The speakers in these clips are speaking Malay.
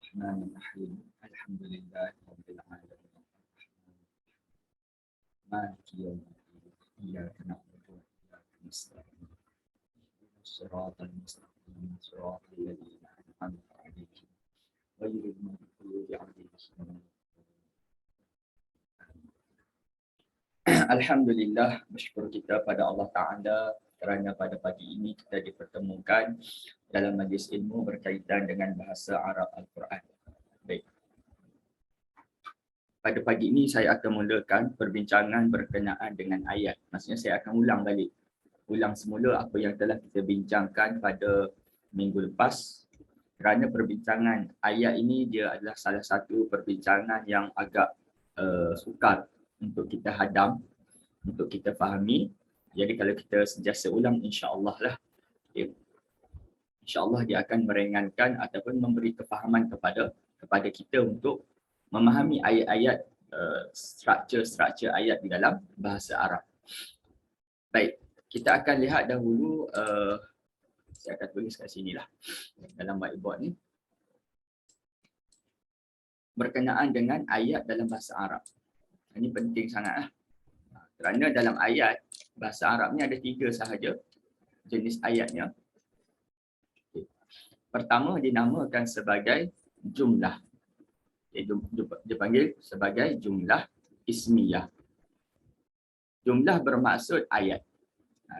الرحمن الرحيم الحمد لله رب العالمين مالك يوم الدين إياك نعبد وإياك نستعين الصراط المستقيم صراط الذين أنعمت عليهم غير المغضوب عليهم. Alhamdulillah, bersyukur kita pada Allah Ta'ala kerana pada pagi ini kita dipertemukan dalam majlis ilmu berkaitan dengan bahasa Arab Al-Quran. Baik. Pada pagi ini saya akan mulakan perbincangan berkenaan dengan ayat. Maksudnya saya akan ulang semula apa yang telah kita bincangkan pada minggu lepas. Kerana perbincangan ayat ini dia adalah salah satu perbincangan yang agak sukar untuk kita hadam, untuk kita fahami. Jadi kalau kita sentiasa ulang, insya-Allah lah, insya-Allah dia akan meringankan ataupun memberi kefahaman kepada kita untuk memahami ayat-ayat, struktur ayat di dalam bahasa Arab. Baik, kita akan lihat dahulu, saya akan tulis kat sini lah dalam whiteboard ni, berkenaan dengan ayat dalam bahasa Arab. Ini penting sangat lah. Kerana dalam ayat bahasa Arab ni ada 3 sahaja jenis ayatnya. Pertama dinamakan sebagai jumlah. Dia panggil sebagai jumlah ismiyah. Jumlah bermaksud ayat.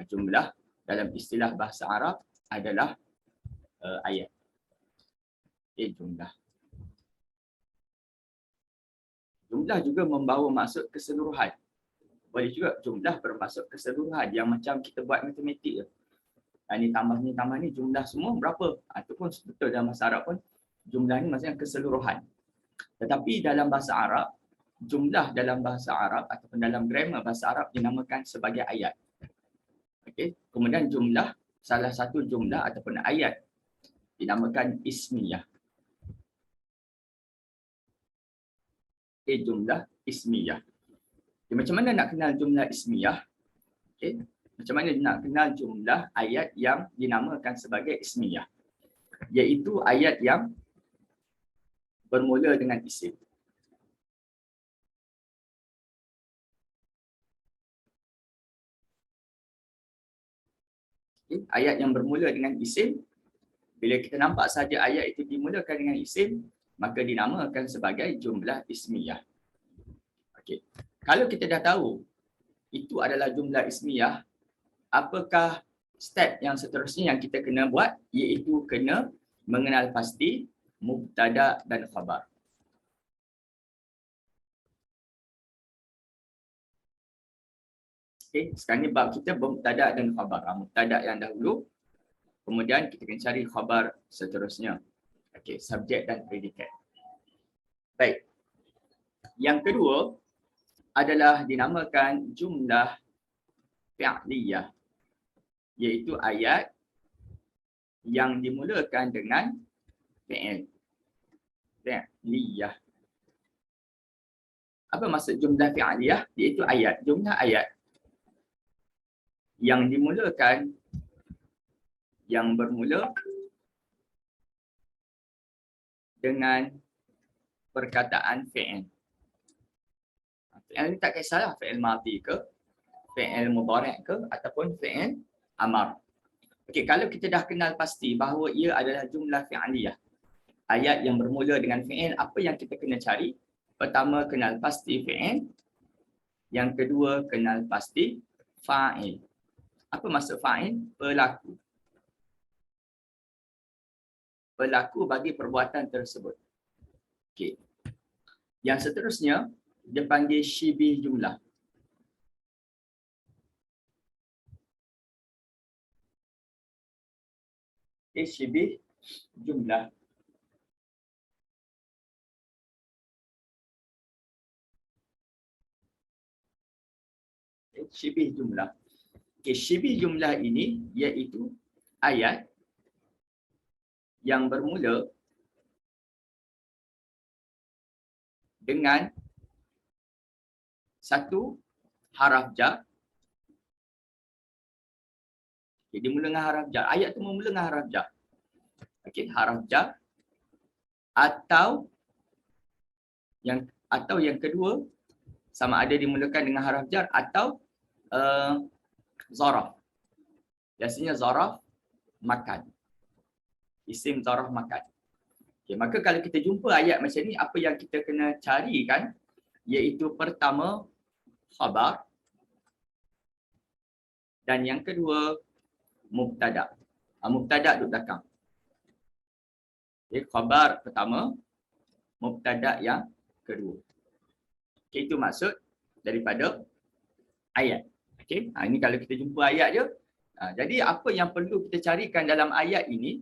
Jumlah dalam istilah bahasa Arab adalah ayat. Jumlah. Jumlah juga membawa maksud keseluruhan. Boleh juga jumlah bermaksud keseluruhan yang macam kita buat matematik je. Ni tambah ni, jumlah semua berapa? Itu pun betul dalam bahasa Arab pun. Jumlah ni maksudnya keseluruhan. Tetapi dalam bahasa Arab, jumlah dalam bahasa Arab ataupun dalam grammar bahasa Arab dinamakan sebagai ayat. Okey. Kemudian jumlah, salah satu jumlah ataupun ayat dinamakan ismiyah. Jumlah ismiyah. Macam mana nak kenal jumlah ismiyah? Okay. Macam mana nak kenal jumlah ayat yang dinamakan sebagai ismiyah? Iaitu ayat yang bermula dengan isim. Okay. Ayat yang bermula dengan isim, bila kita nampak saja ayat itu dimulakan dengan isim, maka dinamakan sebagai jumlah ismiyah. Okay. Kalau kita dah tahu itu adalah jumlah ismiyah, apakah step yang seterusnya yang kita kena buat? Iaitu kena mengenal pasti mubtada dan khabar. Okay, sekarang ni bab kita mubtada dan khabar. Mubtada yang dahulu, kemudian kita akan cari khabar seterusnya. Okay, subjek dan predikat. Baik. Yang kedua adalah dinamakan jumlah fi'liyah, iaitu ayat yang dimulakan dengan fi'il. Fi'liyah. Apa maksud jumlah fi'liyah? Iaitu ayat, jumlah ayat yang dimulakan, yang bermula dengan perkataan fi'il. Fi'il ni tak kisahlah fi'il madhi ke, fi'il mudhari' ke, ataupun fi'il amar. Okey, kalau kita dah kenal pasti bahawa ia adalah jumlah fi'liyah, ayat yang bermula dengan fi'il, apa yang kita kena cari? Pertama, kenal pasti fi'il. Yang kedua, kenal pasti fa'il. Apa maksud fa'il? Pelaku. Pelaku bagi perbuatan tersebut. Okey. Yang seterusnya, dia panggil syibih jumlah. Syibih jumlah. Syibih jumlah. Syibih jumlah ini iaitu ayat yang bermula dengan satu haraf jar. Dia mula dengan haraf jar. Ayat tu mula dengan haraf jar. Okey, haraf jar atau yang kedua sama ada dimulakan dengan haraf jar atau zaraf. Biasanya zaraf makan. Isim zaraf makan. Okay, maka kalau kita jumpa ayat macam ni, apa yang kita kena cari kan, iaitu pertama khabar dan yang kedua mubtada. Mubtada duduk belakang. Okay, khabar pertama, mubtada yang kedua. Okay, itu maksud daripada ayat. Okay, ini kalau kita jumpa ayat je. Jadi apa yang perlu kita carikan dalam ayat ini,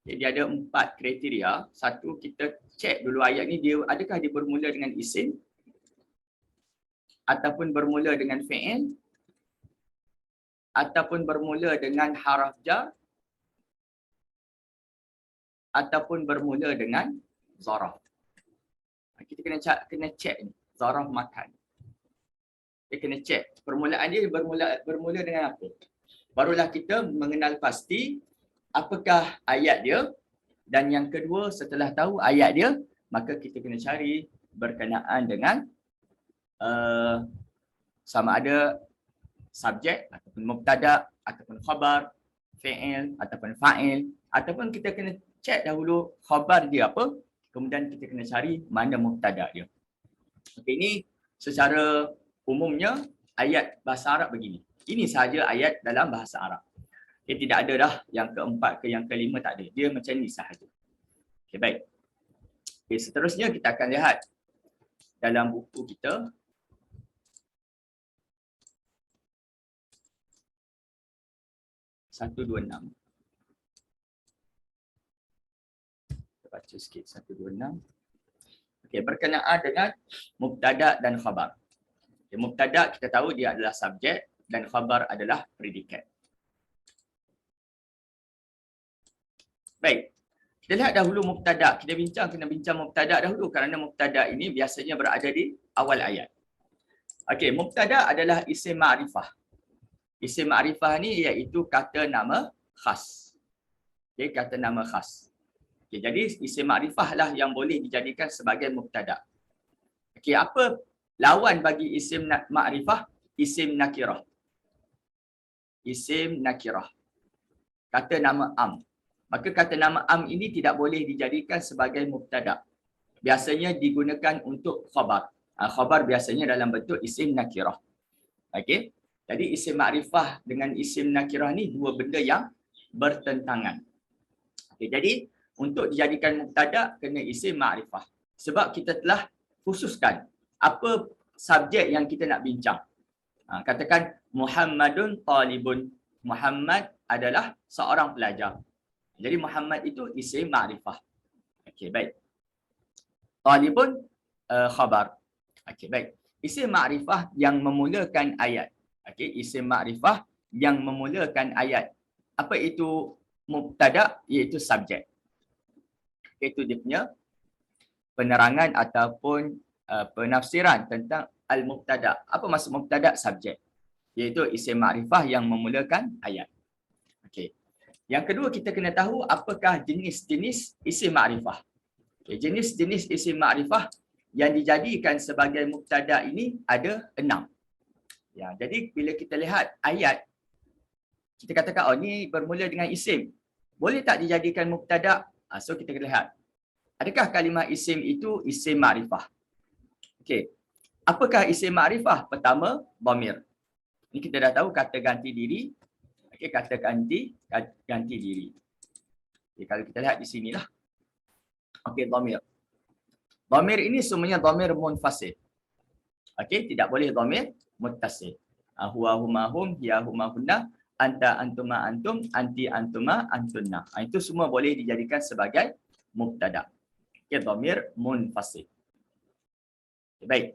jadi ada 4 kriteria. Satu, kita cek dulu ayat ni adakah dia bermula dengan isim ataupun bermula dengan fi'il ataupun bermula dengan haraf jar ataupun bermula dengan zaraf. Kita kena cek ni, zaraf makan. Kita kena cek permulaan dia bermula dengan apa. Barulah kita mengenal pasti apakah ayat dia, dan yang kedua setelah tahu ayat dia, maka kita kena cari berkenaan dengan sama ada subjek ataupun mubtada ataupun khabar, fi'il ataupun fa'il, ataupun kita kena cek dahulu khabar dia apa, kemudian kita kena cari mana mubtada dia. Okey, ini secara umumnya ayat bahasa Arab begini. Ini sahaja ayat dalam bahasa Arab. Okay, tidak ada dah yang keempat ke yang kelima, tak ada. Dia macam ni sahaja. Okay, baik. Okay, seterusnya kita akan lihat dalam buku kita. Satu, dua, enam. Kita baca sikit. 126. Okay, berkenaan dengan mubtada dan khabar. Okay, mubtada kita tahu dia adalah subjek dan khabar adalah predikat. Baik, kita lihat dahulu mubtada. Kita kena bincang mubtada dahulu kerana mubtada ini biasanya berada di awal ayat. Okey, mubtada adalah isim ma'rifah. Isim ma'rifah ni iaitu kata nama khas. Okey, kata nama khas. Okey, jadi isim ma'rifah lah yang boleh dijadikan sebagai mubtada. Okey, apa lawan bagi isim ma'rifah? Isim nakirah. Isim nakirah. Kata nama am. Maka kata nama am ini tidak boleh dijadikan sebagai mubtada. Biasanya digunakan untuk khabar. Khabar biasanya dalam bentuk isim nakirah. Okey. Jadi isim ma'rifah dengan isim nakirah ni dua benda yang bertentangan. Okey, jadi untuk dijadikan mubtada kena isim ma'rifah. Sebab kita telah khususkan apa subjek yang kita nak bincang. Katakan Muhammadun talibun. Muhammad adalah seorang pelajar. Jadi Muhammad itu isim ma'rifah. Okey, baik. Talibun khabar. Okey, baik. Isim ma'rifah yang memulakan ayat. Okey, isim ma'rifah yang memulakan ayat. Apa itu mubtada? Iaitu subjek. Itu dia punya penerangan ataupun penafsiran tentang al-mubtada. Apa maksud mubtada? Subjek. Iaitu isim ma'rifah yang memulakan ayat. Okey. Yang kedua, kita kena tahu apakah jenis-jenis isim ma'rifah. Okay, jenis-jenis isim ma'rifah yang dijadikan sebagai mubtada ini ada 6. Ya, jadi bila kita lihat ayat, kita katakan, oh ni bermula dengan isim. Boleh tak dijadikan mubtada? So kita kena lihat. Adakah kalimah isim itu isim ma'rifah? Okey. Apakah isim ma'rifah? Pertama, dhamir. Ini kita dah tahu kata ganti diri. Okay, kata ganti diri. Okay, kalau kita lihat di sinilah. Okey, dhamir. Dhamir ini semuanya dhamir munfasil. Okey, tidak boleh dhamir muttasil. Huwa huma hum, hiya huma hunna, anta antuma antum, anti antuma antunna. Itu semua boleh dijadikan sebagai mubtada. Okey, dhamir munfasil. Okay, baik.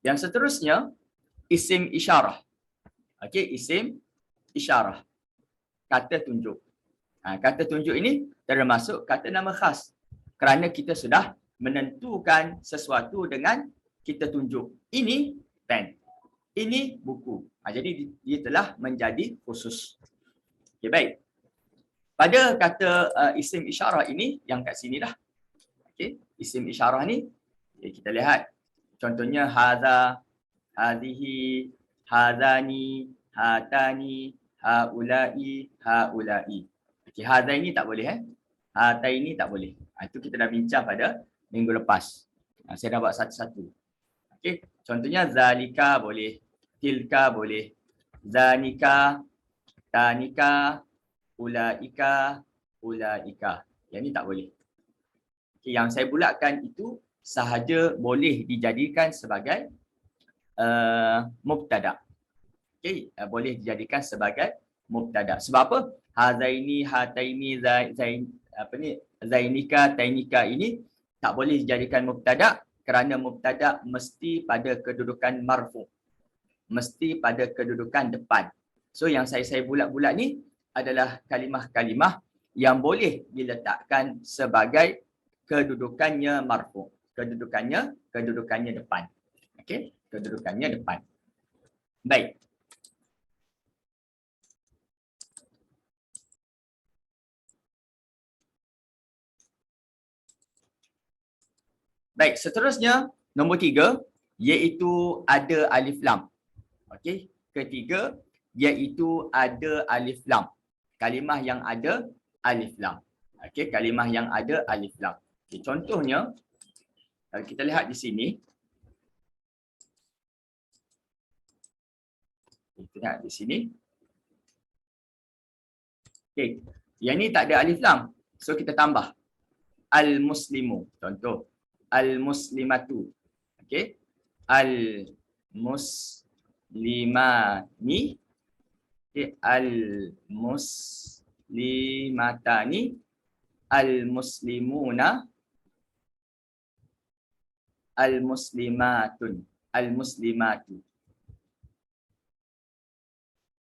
Yang seterusnya isim isyarah. Okey, isim isyarah. Kata tunjuk. Kata tunjuk ini termasuk kata nama khas. Kerana kita sudah menentukan sesuatu dengan kita tunjuk. Ini pen. Ini buku. Jadi dia telah menjadi khusus. Okey, baik. Pada kata isim isyarah ini yang kat sini dah. Okey, isim isyarah ni kita lihat. Contohnya hadza, hadhihi, hadzani, hatani, haula'i, haula'i. Okey, hadza ini tak boleh Hata ini tak boleh. Itu kita dah bincang pada minggu lepas. Saya dah buat satu-satu. Okey, contohnya zalika boleh, tilka boleh, zanika, tanika, ulaika, ulaika. Yang ni tak boleh. Okay, yang saya bulatkan itu sahaja boleh dijadikan sebagai mubtada. Okey, boleh dijadikan sebagai mubtada. Sebab apa? Hazaini, hataini, zainika, tainika ini tak boleh dijadikan mubtada kerana mubtada mesti pada kedudukan marfu. Mesti pada kedudukan depan. So yang saya bulat-bulat ni adalah kalimah-kalimah yang boleh diletakkan sebagai kedudukannya marfu. Kedudukannya depan. Okey, kedudukannya depan. Baik. Baik, seterusnya nombor 3 iaitu ada alif lam. Okey, ketiga iaitu ada alif lam. Kalimah yang ada alif lam. Okey, kalimah yang ada alif lam. Okay, contohnya kalau kita lihat di sini. Kita lihat di sini. Okey, yang ni tak ada alif lam. So kita tambah al-muslimu. Contoh al-muslimatu. Okey. Al-muslimani. Okey, al-muslimatani. Al-muslimuna. Al-muslimatun. Al-muslimatu.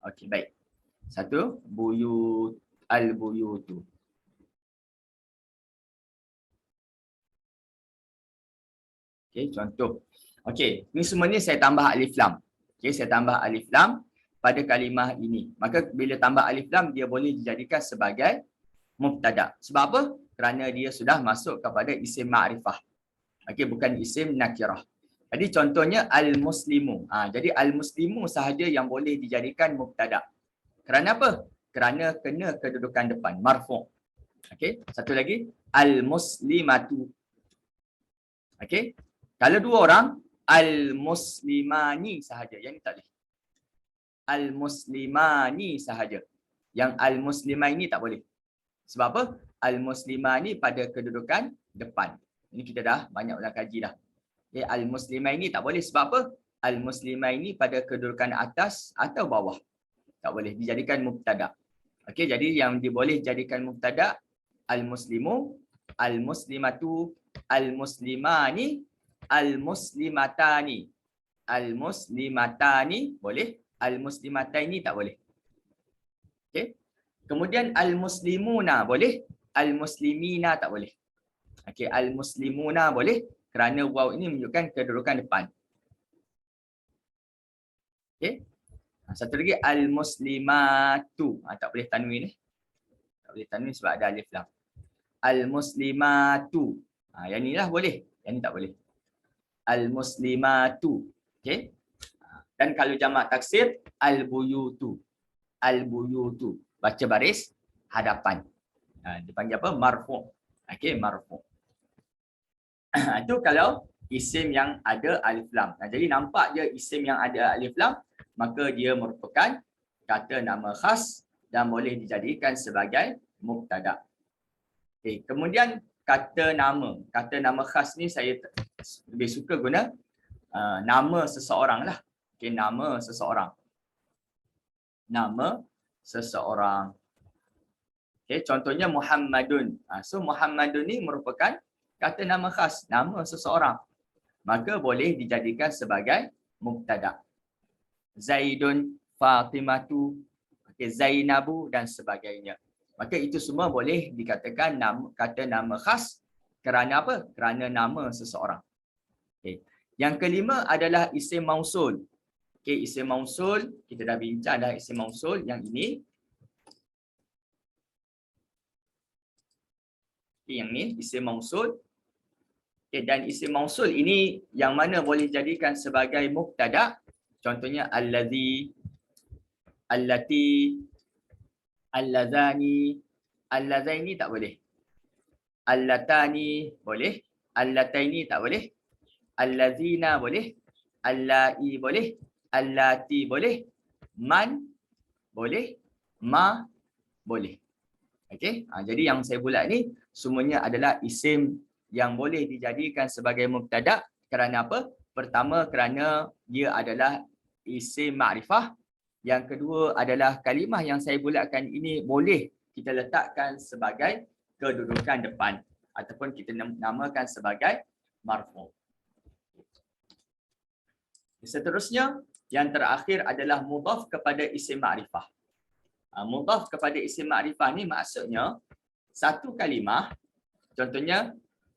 Okey, baik. Satu, buyut, al-buyutu. Okey, contoh. Okey, ni semua ni saya tambah alif lam. Okey, saya tambah alif lam pada kalimah ini. Maka bila tambah alif lam, dia boleh dijadikan sebagai mubtada. Sebab apa? Kerana dia sudah masuk kepada isim ma'rifah. Okey, bukan isim nakirah. Jadi contohnya al-muslimu. Jadi al-muslimu sahaja yang boleh dijadikan mubtada. Kerana apa? Kerana kena kedudukan depan, marfu'. Okey, satu lagi al-muslimatu. Okey. Kalau dua orang, al-muslimani sahaja. Yang ni tak boleh. Al-muslimani sahaja. Yang al-muslimah ini tak boleh. Sebab apa? Al-muslimah ni pada kedudukan depan. Ini kita dah banyak ulang kaji dah. Okay, al-muslimah ini tak boleh. Sebab apa? Al-muslimah ini pada kedudukan atas atau bawah. Tak boleh dijadikan mubtada. Okey, jadi yang diboleh jadikan mubtada al-muslimu, al-muslimatu, al-muslimani, al-muslimatani. Al-muslimatani boleh, al-muslimataini tak boleh. Okey. Kemudian al-muslimuna boleh, al-muslimina tak boleh. Okey, al-muslimuna boleh kerana waw ini menunjukkan kedudukan depan. Okey. Satu lagi al-muslimatu. Tak boleh tanwin Tak boleh tanwin sebab ada alif lam. Al-muslimatu. Yang ni lah boleh. Yang ni tak boleh. Al-muslimatu. Okey. Dan kalau jamak taksir, al-buyutu. Al-buyutu. Baca baris hadapan. Dipanggil apa? Marfu'. Okey, marfu'. Itu kalau isim yang ada alif lam. Jadi nampak je isim yang ada alif lam, maka dia merupakan kata nama khas dan boleh dijadikan sebagai mubtada. Okay. Kemudian kata nama. Kata nama khas ni saya lebih suka guna nama seseorang lah. Okay, nama seseorang. Nama seseorang. Okay, contohnya Muhammadun. So Muhammadun ni merupakan kata nama khas, nama seseorang. Maka boleh dijadikan sebagai mubtada. Zaidun, Fatimatu, Zainabu dan sebagainya. Maka itu semua boleh dikatakan kata nama khas kerana apa? Kerana nama seseorang. Okay. Yang kelima adalah isim mausul. Okay, isim mausul, kita dah bincang dah isim mausul yang ini. Yang ni isim mausul. Dan isim mausul ini yang mana boleh jadikan sebagai mubtada. Contohnya allazi, allati, allazani. Allazaini tak boleh. Allatani boleh. Allataini tak boleh. Allazina boleh. Allai boleh. Allati boleh. Man boleh. Ma boleh. Okey. Jadi yang saya bulat ni semuanya adalah isim yang boleh dijadikan sebagai mubtada. Kerana apa? Pertama, kerana dia adalah isim ma'rifah. Yang kedua adalah kalimah yang saya bulatkan ini boleh kita letakkan sebagai kedudukan depan ataupun kita namakan sebagai marfu'. Seterusnya, yang terakhir adalah mudhaf kepada isim ma'rifah. Mudhaf kepada isim ma'rifah ni maksudnya satu kalimah, contohnya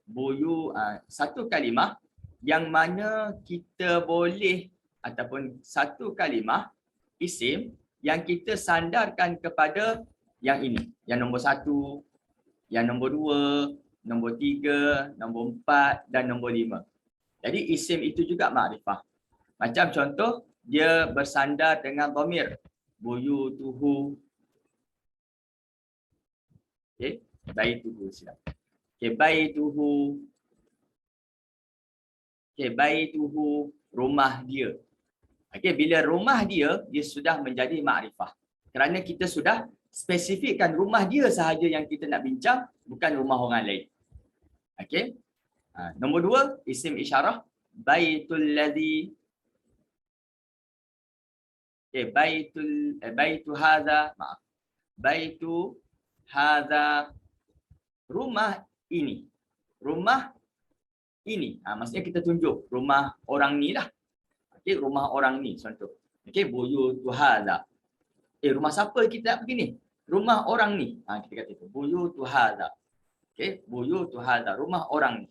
buyu, satu kalimah yang mana kita boleh ataupun satu kalimah isim yang kita sandarkan kepada yang ini, yang nombor 1, yang nombor 2, nombor 3, nombor 4 dan nombor 5. Jadi isim itu juga makrifah. Macam contoh, dia bersandar dengan dhamir buyutuhu. Okey, baituhu silap. Okey, baituhu. Okey, baituhu, rumah dia. Okey, bila rumah dia, dia sudah menjadi makrifah. Kerana kita sudah spesifikkan rumah dia sahaja yang kita nak bincang, bukan rumah orang lain. Okey. Nombor 2, isim isyarah baitul ladzi. Okey, baitu hadza, maaf. Baitu hadza, rumah ini. Rumah ini. Maksudnya kita tunjuk rumah orang ni lah. Okey, rumah orang ni contoh. Okey, buyutu hadza. Rumah siapa kita nak pergi ni? Rumah orang ni. Kita kata itu. Buyutu hadza. Okey, buyutu hadza, rumah orang ni.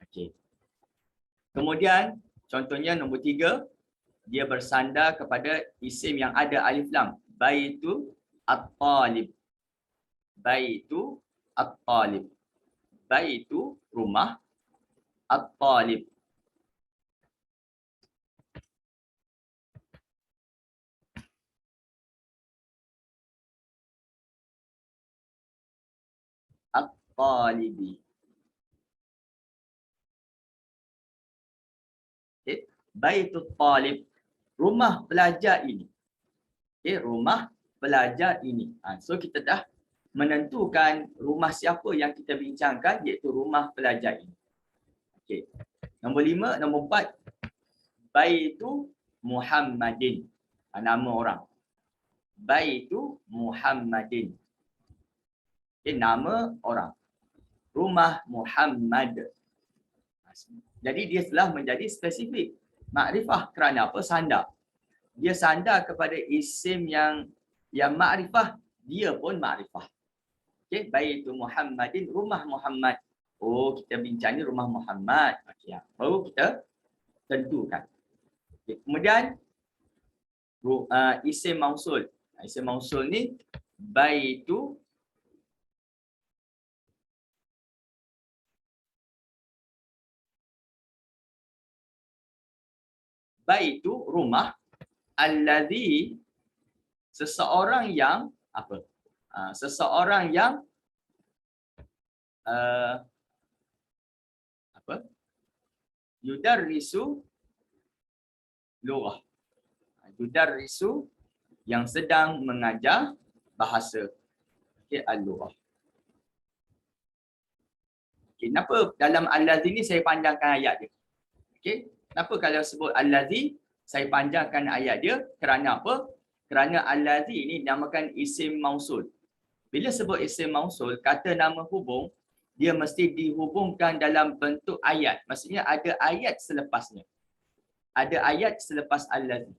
Okey. Kemudian contohnya nombor 3, dia bersandar kepada isim yang ada alif lam. Baitu at-talib. Baitu at-talib. Baitu rumah, at-talib. At-talibi. Okay. Baitul talib, rumah pelajar ini. Okay, rumah pelajar ini. So kita dah menentukan rumah siapa yang kita bincangkan, iaitu rumah pelajar ini. Okay. Nombor 5, nombor 4, baitu Muhammadin. Nama orang. Baitu Muhammadin. Okay, nama orang. Rumah Muhammad. Jadi dia telah menjadi spesifik makrifah. Kerana apa? Sandar. Dia sandar kepada isim yang makrifah, dia pun makrifah. Okey, baitu Muhammadin, rumah Muhammad. Oh, kita bincang ni rumah Muhammad. Okey, baru kita tentukan. Okay. Kemudian isim mausul. Isim mausul ni baitu rumah, allazi, seseorang yang apa? Seseorang yang yudarrisu lughah. Yudarrisu, yang sedang mengajar bahasa. Okey, al-lughah. Okey, kenapa dalam allazi ni saya panjangkan ayat dia? Okey, kenapa kalau sebut allazi saya panjangkan ayat dia? Kerana apa? Kerana allazi ni dinamakan isim mausul. Bila sebut isim mausul, kata nama hubung, dia mesti dihubungkan dalam bentuk ayat. Maksudnya ada ayat selepasnya. Ada ayat selepas allazi.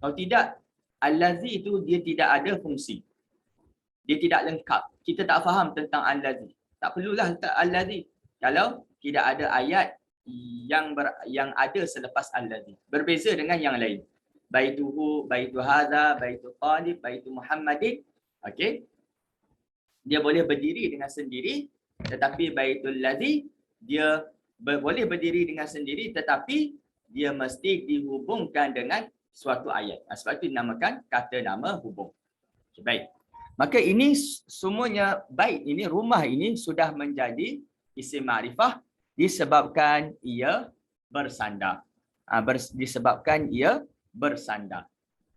Kalau tidak, allazi itu dia tidak ada fungsi. Dia tidak lengkap. Kita tak faham tentang allazi. Tak perlulah letak allazi kalau tidak ada ayat yang ada selepas allazi. Berbeza dengan yang lain. Baituhu, baitu hadza, baitu talib, baitu Muhammadin. Okey. Dia boleh berdiri dengan sendiri Tetapi baitul ladzi dia boleh berdiri dengan sendiri tetapi dia mesti dihubungkan dengan suatu ayat. Sebab itu dinamakan kata nama hubung. Okay, baik. Maka ini semuanya baik. Ini rumah ini sudah menjadi isim ma'rifah disebabkan ia bersandar. Disebabkan ia bersandar.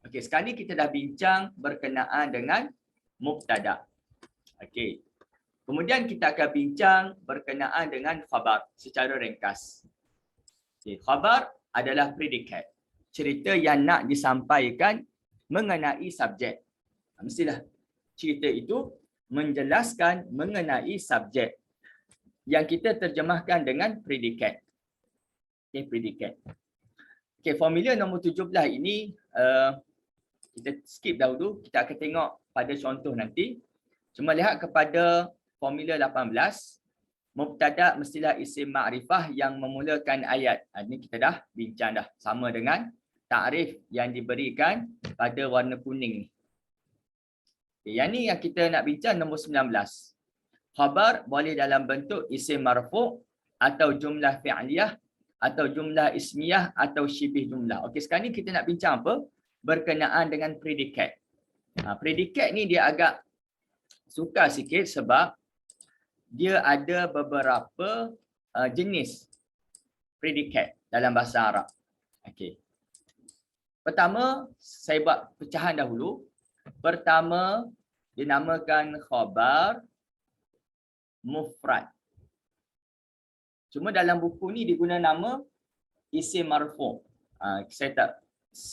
Okey, sekarang ni kita dah bincang berkenaan dengan mubtada. Okey. Kemudian kita akan bincang berkenaan dengan khabar secara ringkas. Okay. Khabar adalah predikat. Cerita yang nak disampaikan mengenai subjek. Mestilah cerita itu menjelaskan mengenai subjek yang kita terjemahkan dengan predikat. Okay, predikat. Okay, formula nombor 17 ini kita skip dahulu. Kita akan tengok pada contoh nanti. Cuma lihat kepada formula 18, mubtada mestilah isim ma'rifah yang memulakan ayat. Ini kita dah bincang dah. Sama dengan takrif yang diberikan pada warna kuning ni. Okay, yang ni yang kita nak bincang nombor 19. Khabar boleh dalam bentuk isim marfu' atau jumlah fi'liyah atau jumlah ismiyah atau syibih jumlah. Okey, sekarang ni kita nak bincang apa? Berkenaan dengan predikat. Predikat ni dia agak sukar sikit sebab dia ada beberapa jenis predikat dalam bahasa Arab. Okey. Pertama, saya buat pecahan dahulu. Pertama, dinamakan khabar mufrad. Cuma dalam buku ni diguna nama isim marfu'. Saya tak,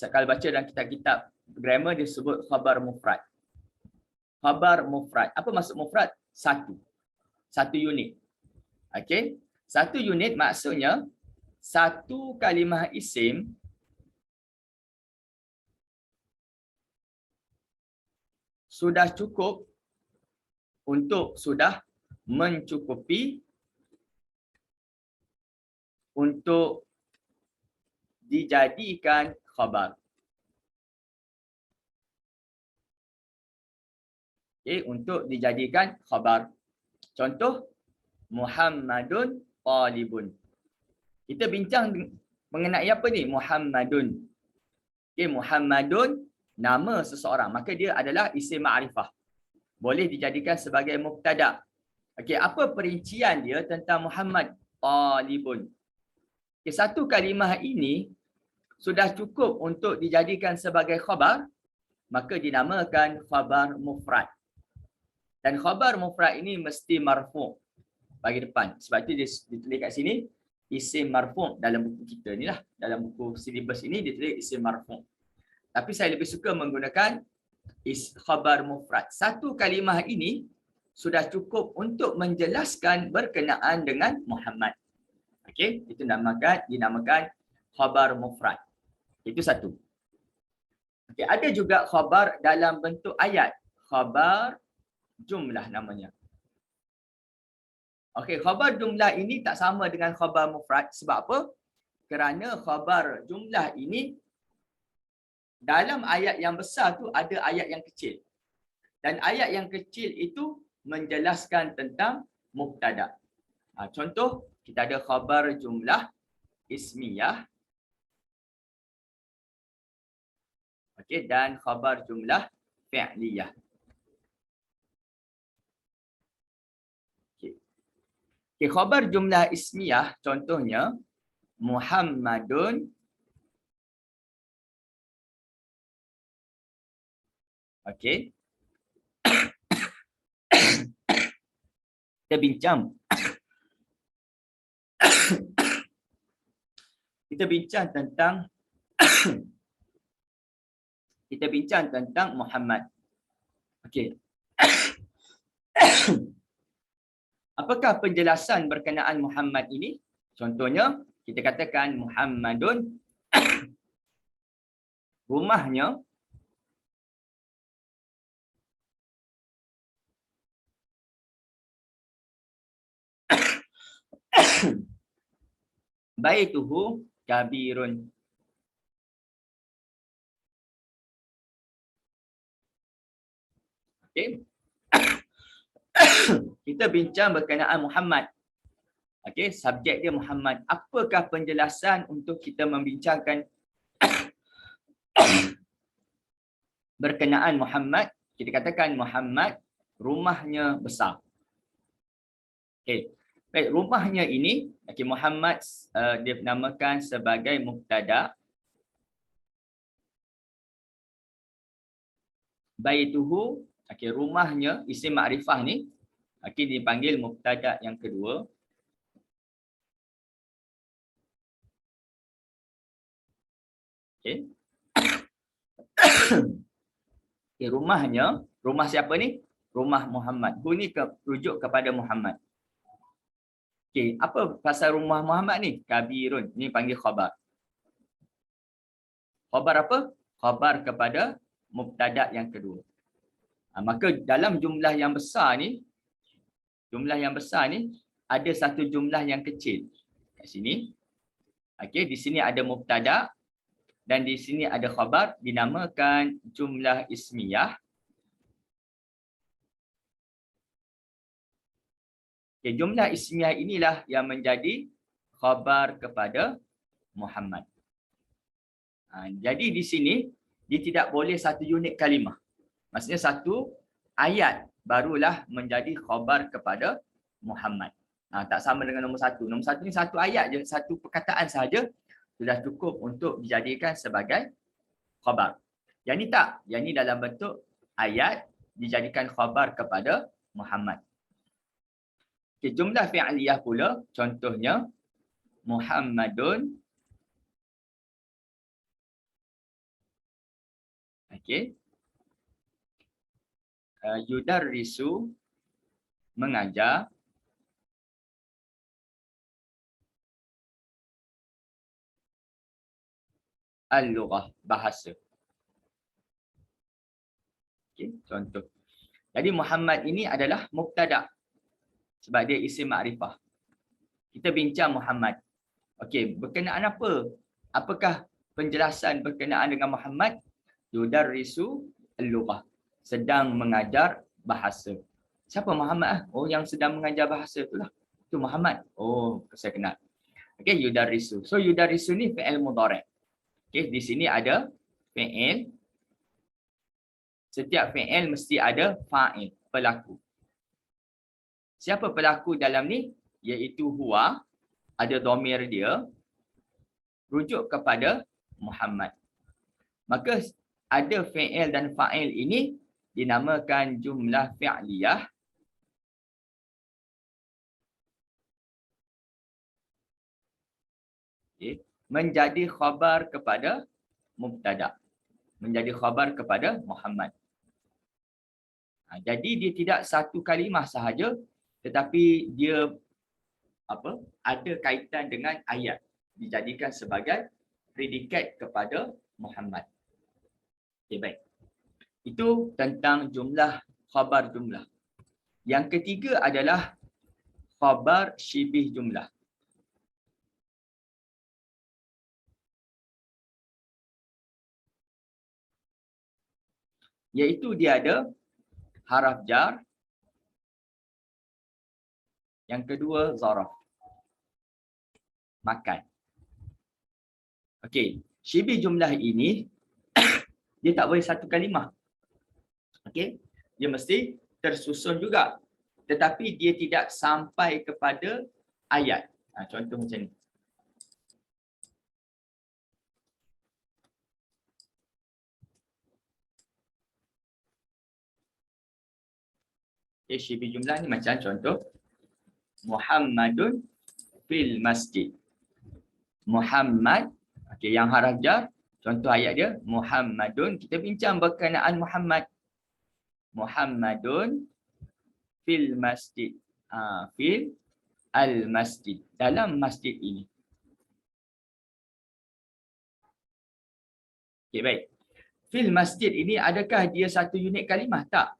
kalau baca dalam kitab-kitab grammar disebut khabar mufrad. Khabar mufrad. Apa maksud mufrad? Satu unit. Okey. Satu unit maksudnya satu kalimah isim sudah cukup untuk mencukupi untuk dijadikan khabar. Okay, untuk dijadikan khabar. Contoh, Muhammadun talibun. Kita bincang mengenai apa ni? Muhammadun. Okay, Muhammadun nama seseorang. Maka dia adalah isim ma'rifah. Boleh dijadikan sebagai mubtada. Okay, apa perincian dia tentang Muhammad talibun? Okay, satu kalimah ini sudah cukup untuk dijadikan sebagai khabar, maka dinamakan khabar mufrad. Dan khabar mufrad ini mesti marfu' bagi depan. Sebab itu dia ditulis kat sini isim marfu' dalam buku kita ni lah. Dalam buku silibus ini ditulis isim marfu'. Tapi saya lebih suka menggunakan khabar mufrad. Satu kalimah ini sudah cukup untuk menjelaskan berkenaan dengan Muhammad. Okey, itu dinamakan khabar mufrad. Itu satu. Okey, ada juga khabar dalam bentuk ayat. Khabar jumlah namanya. Okey, khabar jumlah ini tak sama dengan khabar mufrad. Sebab apa? Kerana khabar jumlah ini dalam ayat yang besar tu ada ayat yang kecil. Dan ayat yang kecil itu menjelaskan tentang mubtada. Contoh, kita ada khabar jumlah ismiyah. Okey, dan khabar jumlah fi'liyah. Okay, khabar jumlah ismiyah contohnya Muhammadun. Okey. Kita bincang. Kita bincang tentang Muhammad. Okey. Apakah penjelasan berkenaan Muhammad ini? Contohnya, kita katakan Muhammadun rumahnya baituhu kabirun. Okey. Kita bincang berkenaan Muhammad. Okey, subjek dia Muhammad. Apakah penjelasan untuk kita membincangkan berkenaan Muhammad? Kita katakan Muhammad rumahnya besar. Okey. Baik, rumahnya ini okey, Muhammad dia namakan sebagai mubtada. Baituhu, okey, rumahnya isim makrifah ni okey dipanggil mubtada yang kedua. Okey. Okay, rumahnya, rumah siapa ni? Rumah Muhammad. Hu ni rujuk kepada Muhammad. Okey, apa pasal rumah Muhammad ni? Kabirun. Ni panggil khabar. Khabar apa? Khabar kepada mubtada yang kedua. Maka dalam jumlah yang besar ni, ada satu jumlah yang kecil. Kat sini. Okey, di sini ada mubtada dan di sini ada khabar, dinamakan jumlah ismiyah. Okay, jumlah ismiyah inilah yang menjadi khabar kepada Muhammad. Jadi di sini dia tidak boleh satu unit kalimah. Maksudnya satu ayat barulah menjadi khabar kepada Muhammad. Tak sama dengan nombor satu. Nombor satu ni satu ayat je, satu perkataan sahaja sudah cukup untuk dijadikan sebagai khabar. Yang ni tak. Yang ni dalam bentuk ayat dijadikan khabar kepada Muhammad. Okay, jumlah fi'liyah pula, contohnya Muhammadun. Okey. Yudarrisu, mengajar. Al-lughah, bahasa. Okey, contoh. Jadi Muhammad ini adalah mubtada sebab dia isim makrifah. Kita bincang Muhammad. Okey, berkenaan apa? Apakah penjelasan berkenaan dengan Muhammad? Yudarrisu al-lughah, sedang mengajar bahasa. Siapa Muhammad? Oh, yang sedang mengajar bahasa itulah. Itu Muhammad. Oh, saya kenal. Okey, yudarrisu. So yudarrisu ni fi'il mudhari'. Okey, di sini ada fi'il. Setiap fi'il mesti ada fa'il, pelaku. Siapa pelaku dalam ni? Iaitu huwa, ada dhamir dia, rujuk kepada Muhammad. Maka ada fi'il dan fa'il ini dinamakan jumlah fi'liyah. Okay. Menjadi khabar kepada mubtada. Menjadi khabar kepada Muhammad. Jadi dia tidak satu kalimah sahaja, tetapi dia ada kaitan dengan ayat, dijadikan sebagai predikat kepada Muhammad. Okay, baik. Itu tentang jumlah, khabar jumlah. Yang ketiga adalah khabar syibih jumlah. Iaitu dia ada haraf jar, yang kedua zaraf, makan. Okey, syibih jumlah ini dia tak boleh satu kalimah. Okey, dia mesti tersusun juga. Tetapi dia tidak sampai kepada ayat. Contoh macam ni. Okay, syibih jumlah ni macam contoh Muhammadun fil masjid. Muhammad, okey, yang haraf jar, contoh ayat dia Muhammadun. Kita bincang berkenaan Muhammad. Muhammadun fil masjid. Fil al masjid, dalam masjid ini. Okey, baik. Fil masjid ini adakah dia satu unit kalimah? Tak.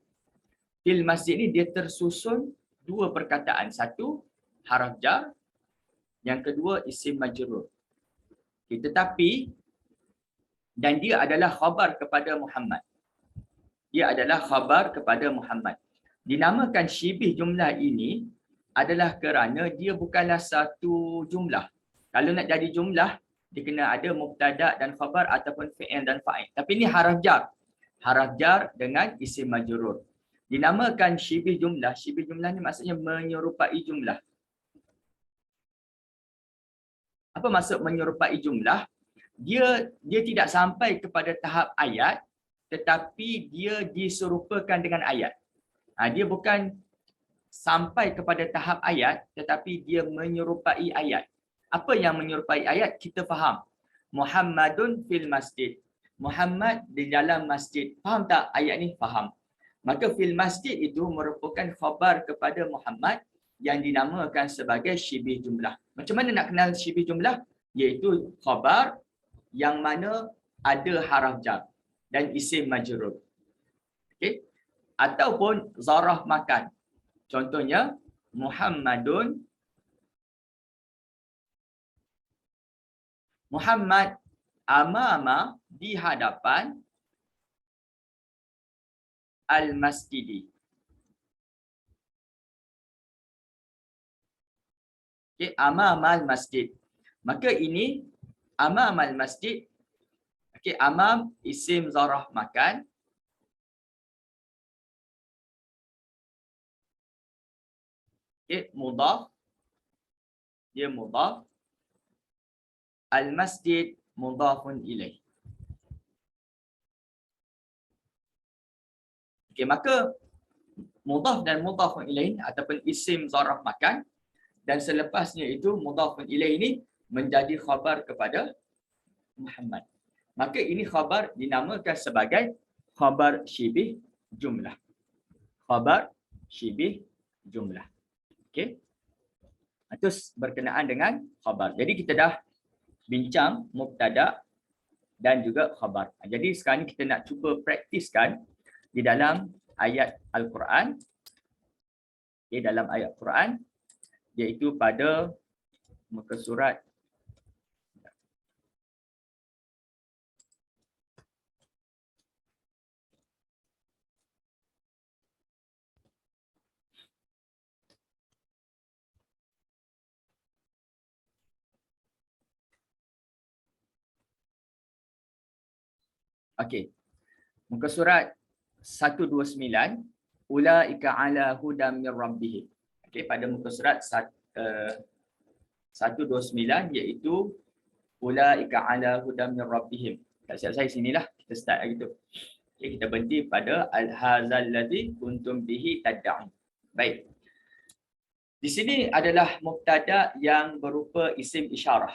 Fil masjid ni dia tersusun dua perkataan. Satu haraf jar, yang kedua isim majrur. Okay, tetapi dan dia adalah khabar kepada Muhammad. Dia adalah khabar kepada Muhammad. Dinamakan syibih jumlah ini adalah kerana dia bukanlah satu jumlah. Kalau nak jadi jumlah, dia kena ada mubtada dan khabar ataupun fi'il dan fa'il. Tapi ini haraf jar. Haraf jar dengan isim majrur. Dinamakan syibih jumlah. Syibih jumlah ni maksudnya menyerupai jumlah. Apa maksud menyerupai jumlah? Dia tidak sampai kepada tahap ayat, tetapi dia diserupakan dengan ayat. Dia bukan sampai kepada tahap ayat, tetapi dia menyerupai ayat. Apa yang menyerupai ayat? Kita faham. Muhammadun fil masjid. Muhammad di dalam masjid. Faham tak ayat ni? Faham. Maka fil masjid itu merupakan khabar kepada Muhammad yang dinamakan sebagai syibih jumlah. Macam mana nak kenal syibih jumlah? Iaitu khabar yang mana ada haraf jar dan isim majrur. Okey? Ataupun zarah makan. Contohnya Muhammad amama di hadapan al-masjidi. Okay, amama al-masjid. Maka ini amama al-masjid. Okay, amam isim zarah makan. Okay, mudhaf. Dia mudhaf. Al-masjid mudhafun ilaih. Okey, maka mudhaf dan mudhafun ilaih ataupun isim zaraf makan dan selepasnya itu mudhafun ilaih ini menjadi khabar kepada Muhammad. Maka ini khabar dinamakan sebagai khabar syibih jumlah. Khabar syibih jumlah. Okey. Itu berkenaan dengan khabar. Jadi kita dah bincang mubtada dan juga khabar. Jadi sekarang ni kita nak cuba praktiskan di dalam ayat Al-Quran. Dalam ayat Quran, iaitu pada muka surat muka surat 129, ulaika ala hudam min rabbihim. Pada muka surat 129 iaitu ulaika ala hudam min rabbihim. Tak silap saya sinilah kita start lagi tu. Kita berhenti pada al-hadzal ladzi kuntum bihi tad'un. Baik. Di sini adalah mubtada yang berupa isim isyarah.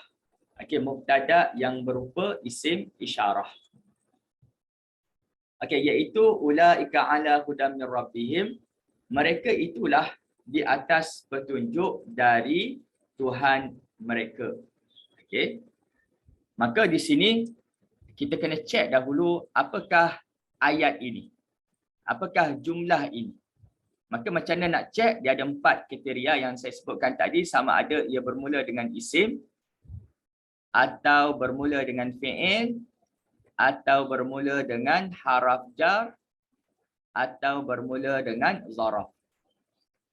Mubtada yang berupa isim isyarah. Iaitu ulaika ala hudam min rabbihim, mereka itulah di atas petunjuk dari Tuhan mereka. Maka di sini kita kena cek dahulu apakah ayat ini. Apakah jumlah ini? Maka macam mana nak cek? Dia ada 4 kriteria yang saya sebutkan tadi, sama ada ia bermula dengan isim atau bermula dengan fi'il atau bermula dengan haraf jar atau bermula dengan zaraf.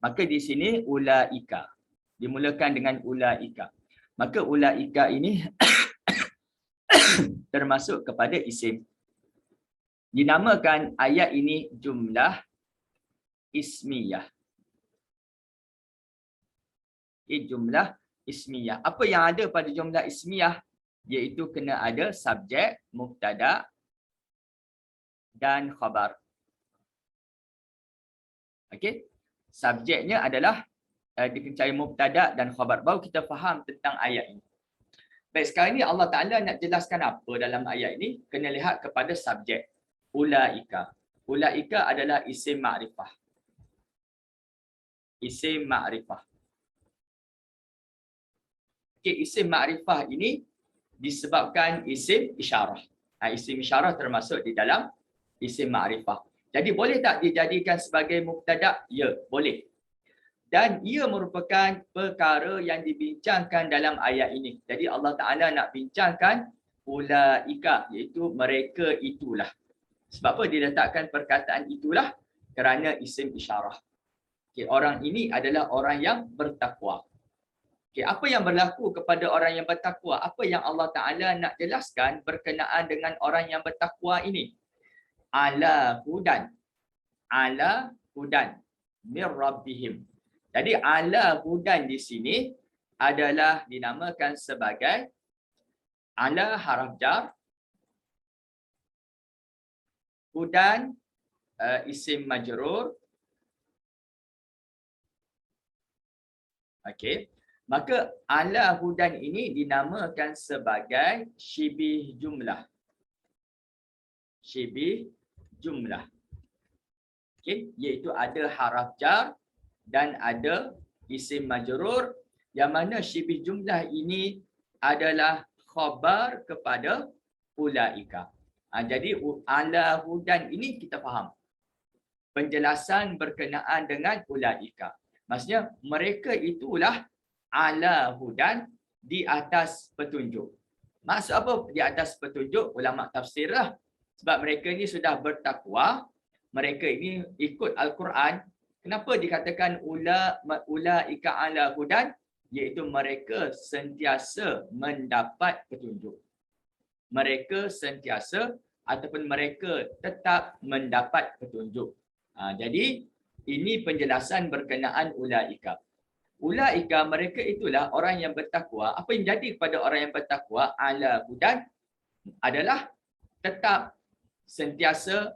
Maka di sini ulaika dimulakan dengan ulaika. Maka ulaika ini termasuk kepada isim. Dinamakan ayat ini jumlah ismiyah. Jumlah ismiyah. Apa yang ada pada jumlah ismiyah? Iaitu kena ada subjek, mubtada dan khabar. Subjeknya adalah dicari mubtada dan khabar. Baru kita faham tentang ayat ini. Baik, sekarang ni Allah Ta'ala nak jelaskan apa dalam ayat ini? Kena lihat kepada subjek. Ulaika. Ulaika adalah isim ma'rifah. Isim ma'rifah. Isim ma'rifah ini disebabkan isim isyarah. Isim isyarah termasuk di dalam isim ma'rifah. Jadi boleh tak dijadikan sebagai mubtada? Ya, boleh. Dan ia merupakan perkara yang dibincangkan dalam ayat ini. Jadi Allah Ta'ala nak bincangkan ulaika, iaitu mereka itulah. Sebab apa dia letakkan perkataan itulah? kerana isim isyarah. Okay, orang ini adalah orang yang bertakwa. Okay, apa yang berlaku kepada orang yang bertakwa? Apa yang Allah Ta'ala nak jelaskan berkenaan dengan orang yang bertakwa ini? Ala hudan. Ala hudan. Mir rabbihim. Jadi ala hudan di sini adalah dinamakan sebagai ala haraf jar. Hudan isim majrur. Okey. Maka ala hudan ini dinamakan sebagai syibih jumlah. Syibih jumlah. Okey, iaitu ada haraf jar dan ada isim majrur yang mana syibih jumlah ini adalah khabar kepada ulaika. Jadi ala hudan ini kita faham. Penjelasan berkenaan dengan ulaika. Maksudnya mereka itulah ala hudan, di atas petunjuk. Maksud apa di atas petunjuk? Ulama tafsir lah. Sebab mereka ini sudah bertakwa, mereka ini ikut Al-Quran. Kenapa dikatakan ulaika ala hudan? Iaitu mereka sentiasa mendapat petunjuk. Mereka sentiasa ataupun mereka tetap mendapat petunjuk. Jadi ini penjelasan berkenaan ulaika. Ulaika mereka itulah orang yang bertakwa. Apa yang jadi kepada orang yang bertakwa ala hudan adalah tetap sentiasa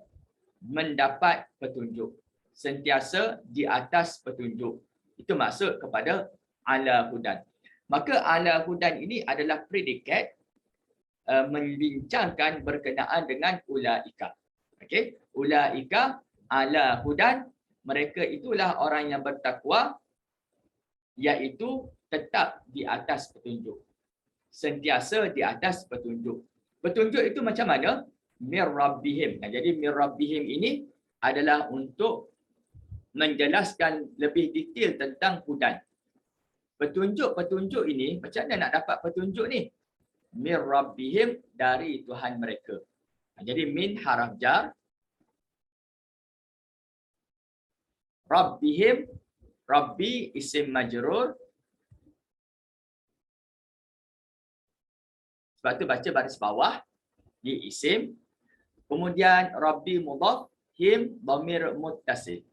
mendapat petunjuk. Sentiasa di atas petunjuk. Itu maksud kepada ala hudan. Maka ala hudan ini adalah predikat membincangkan berkenaan dengan ulaika. Okey, ulaika ala hudan, mereka itulah orang yang bertakwa, iaitu tetap di atas petunjuk. Sentiasa di atas petunjuk. Petunjuk itu macam mana? Mir rabbihim. Jadi mir rabbihim ini adalah untuk menjelaskan lebih detail tentang hudan. Petunjuk-petunjuk ini, macam mana nak dapat petunjuk ni? Mir rabbihim, dari Tuhan mereka. Jadi min haraf jar. Rabbihim, Rabbi isim majrur. Sebab tu baca baris bawah di isim. Kemudian Rabbi mudhaf, him dhamir muttasil.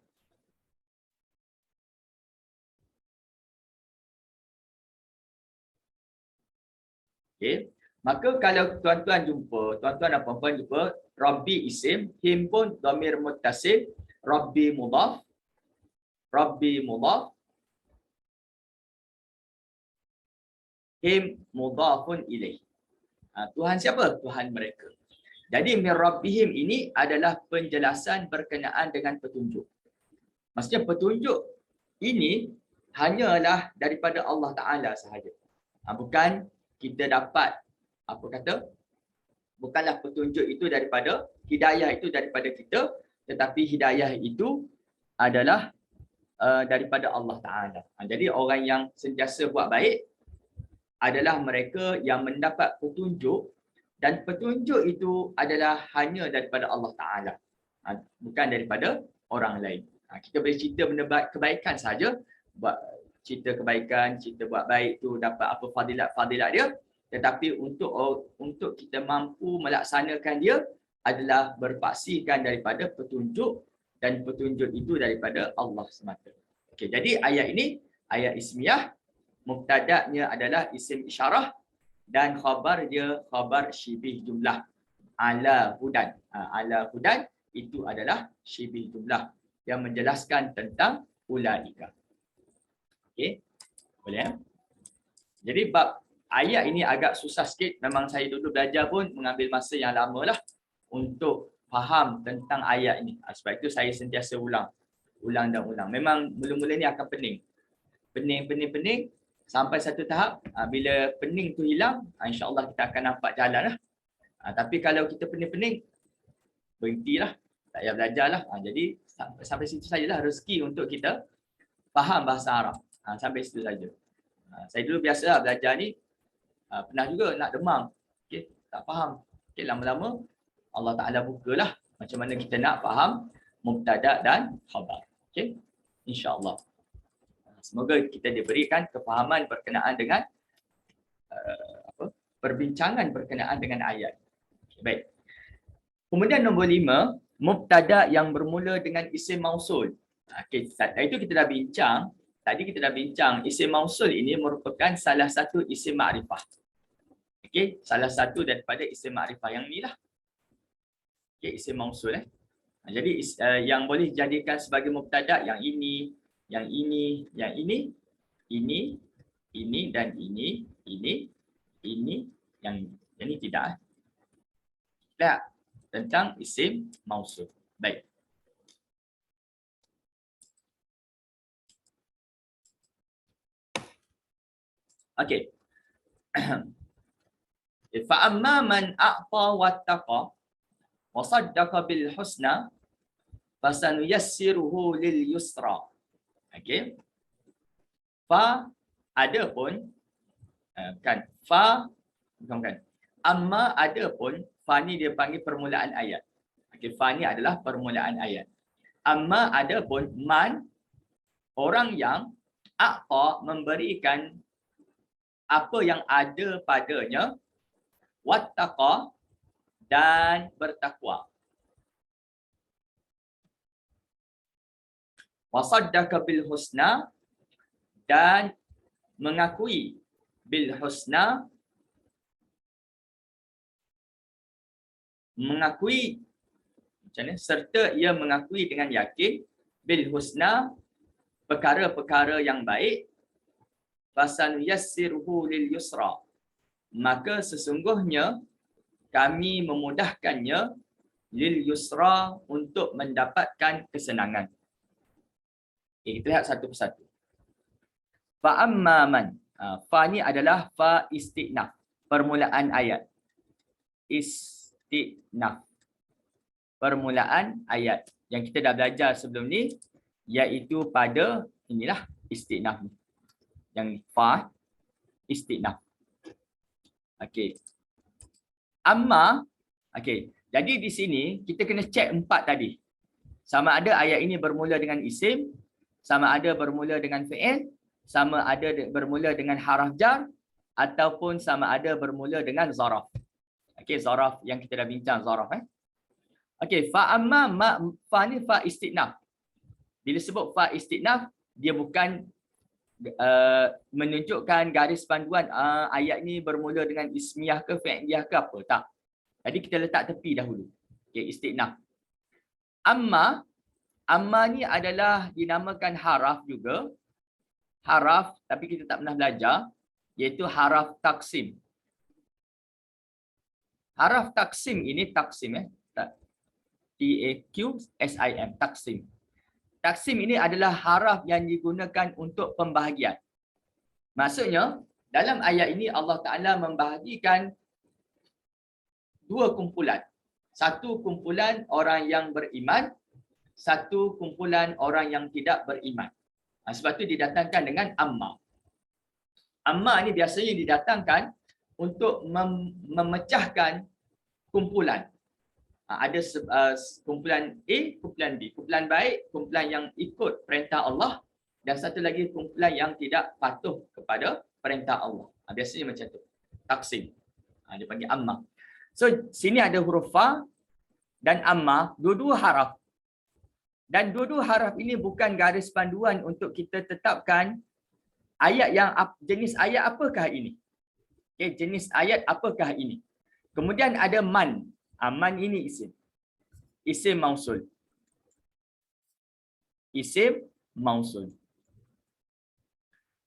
Okey. Maka kalau tuan-tuan jumpa, tuan-tuan dan puan-puan jumpa Rabbi isim, him pun dhamir muttasil, Rabbi mudhaf, Rabbi mudhaf, him mudhafun ilaih. Tuhan siapa? Tuhan mereka. Jadi min rabbihim ini adalah penjelasan berkenaan dengan petunjuk. Maksudnya petunjuk ini hanyalah daripada Allah Ta'ala sahaja. Bukan kita dapat, apa kata, bukanlah petunjuk itu daripada, hidayah itu daripada kita, tetapi hidayah itu adalah daripada Allah Ta'ala. Jadi orang yang sentiasa buat baik adalah mereka yang mendapat petunjuk, dan petunjuk itu adalah hanya daripada Allah Ta'ala, bukan daripada orang lain. Kita boleh cerita benda kebaikan saja, buat cerita kebaikan, cerita buat baik tu dapat apa fadilat-fadilat dia, tetapi untuk kita mampu melaksanakan dia adalah berpaksikan daripada petunjuk, dan petunjuk itu daripada Allah semata. Okey, jadi ayat ini ayat ismiyah, mubtada'nya adalah isim isyarah dan khabar dia khabar syibih jumlah. Ala hudan. Ala hudan itu adalah syibih jumlah yang menjelaskan tentang ulaika. Okey. Boleh? Jadi bab ayat ini agak susah sikit. Memang saya dulu belajar pun mengambil masa yang lama lah untuk faham tentang ayat ini. Sebab itu saya sentiasa ulang dan ulang. Memang mula-mula ni akan pening. Pening sampai satu tahap, bila pening tu hilang, insya-Allah kita akan nampak jalan lah. Tapi kalau kita pening-pening, berhentilah, tak payah belajarlah. Jadi sampai situ sajalah rezeki untuk kita faham bahasa Arab. Sampai situ saja. Saya dulu biasalah belajar ni, pernah juga nak demam. Okay, tak faham. Okay, lama-lama Allah Ta'ala bukalah macam mana kita nak faham mubtada dan khabar. Okey. Insya-Allah. Semoga kita diberikan kefahaman berkenaan dengan perbincangan berkenaan dengan ayat. Baik. Kemudian nombor 5, mubtada yang bermula dengan isim mausul. Okey, itu kita dah bincang. Tadi kita dah bincang isim mausul ini merupakan salah satu isim makrifah. Okey, salah satu daripada isim makrifah yang inilah. Okey, isim mausul Jadi yang boleh dijadikan sebagai mubtada yang ini, yang ini, yang ini, ini dan ini, yang ini tidak. Tak tentang isim mausul. Baik. Okey. Fa amma man a'ta wattaqa wa saddaqa bil husna fasanuyassiruhu lil yusra. Okey. Fa adapun kan fa bukan. Amma adapun fa ni dia panggil permulaan ayat. Okey, fa ni adalah permulaan ayat. Amma adapun man orang yang a'ta memberikan apa yang ada padanya, wattaqa dan bertakwa. Wasaddaqa bil husna dan mengakui bil husna, mengakui macam mana, serta ia mengakui dengan yakin bil husna perkara-perkara yang baik, fasanuyassiruhu lil yusra, maka sesungguhnya kami memudahkannya lil yusra untuk mendapatkan kesenangan. Okay, kita lihat satu persatu. Fa amma man, fa ni adalah fa istiqnaf, permulaan ayat. Istiqnaf, permulaan ayat yang kita dah belajar sebelum ni, iaitu pada inilah istiqnaf ni. Yang fa istiqnaf. Okey. Amma, okey. Jadi di sini kita kena cek 4 tadi. Sama ada ayat ini bermula dengan isim, sama ada bermula dengan fi'il, sama ada bermula dengan haraf jar, ataupun sama ada bermula dengan zaraf. Okey, zaraf yang kita dah bincang zaraf Okey, fa amma ma, fa ni fa istiqnaf. Bila sebut fa istiqnaf, dia bukan menunjukkan garis panduan ayat ni bermula dengan ismiyah ke fi'liyah ke apa, tak. Jadi kita letak tepi dahulu. Okey, istiqnaf. Amma ni adalah dinamakan haraf juga. Haraf, tapi kita tak pernah belajar, iaitu haraf taksim. Haraf taksim ini taksim T-A-Q-S-I-M, taksim. Taksim ini adalah haraf yang digunakan untuk pembahagian. Maksudnya, dalam ayat ini Allah Ta'ala membahagikan 2 kumpulan. Satu kumpulan orang yang beriman, satu kumpulan orang yang tidak beriman. Sebab itu didatangkan dengan amma. Amma ni biasanya didatangkan untuk memecahkan kumpulan. Ada kumpulan A, kumpulan B. Kumpulan baik, kumpulan yang ikut perintah Allah, dan satu lagi kumpulan yang tidak patuh kepada perintah Allah. Biasanya macam tu. Taksim. Dia panggil amma. So, sini ada huruf fa dan amma, dua-dua haraf. Dan dua-dua haraf ini bukan garis panduan untuk kita tetapkan ayat yang jenis ayat apakah ini. Okay, jenis ayat apakah ini. Kemudian ada man. Man ini isim. Isim mausul. Isim mausul.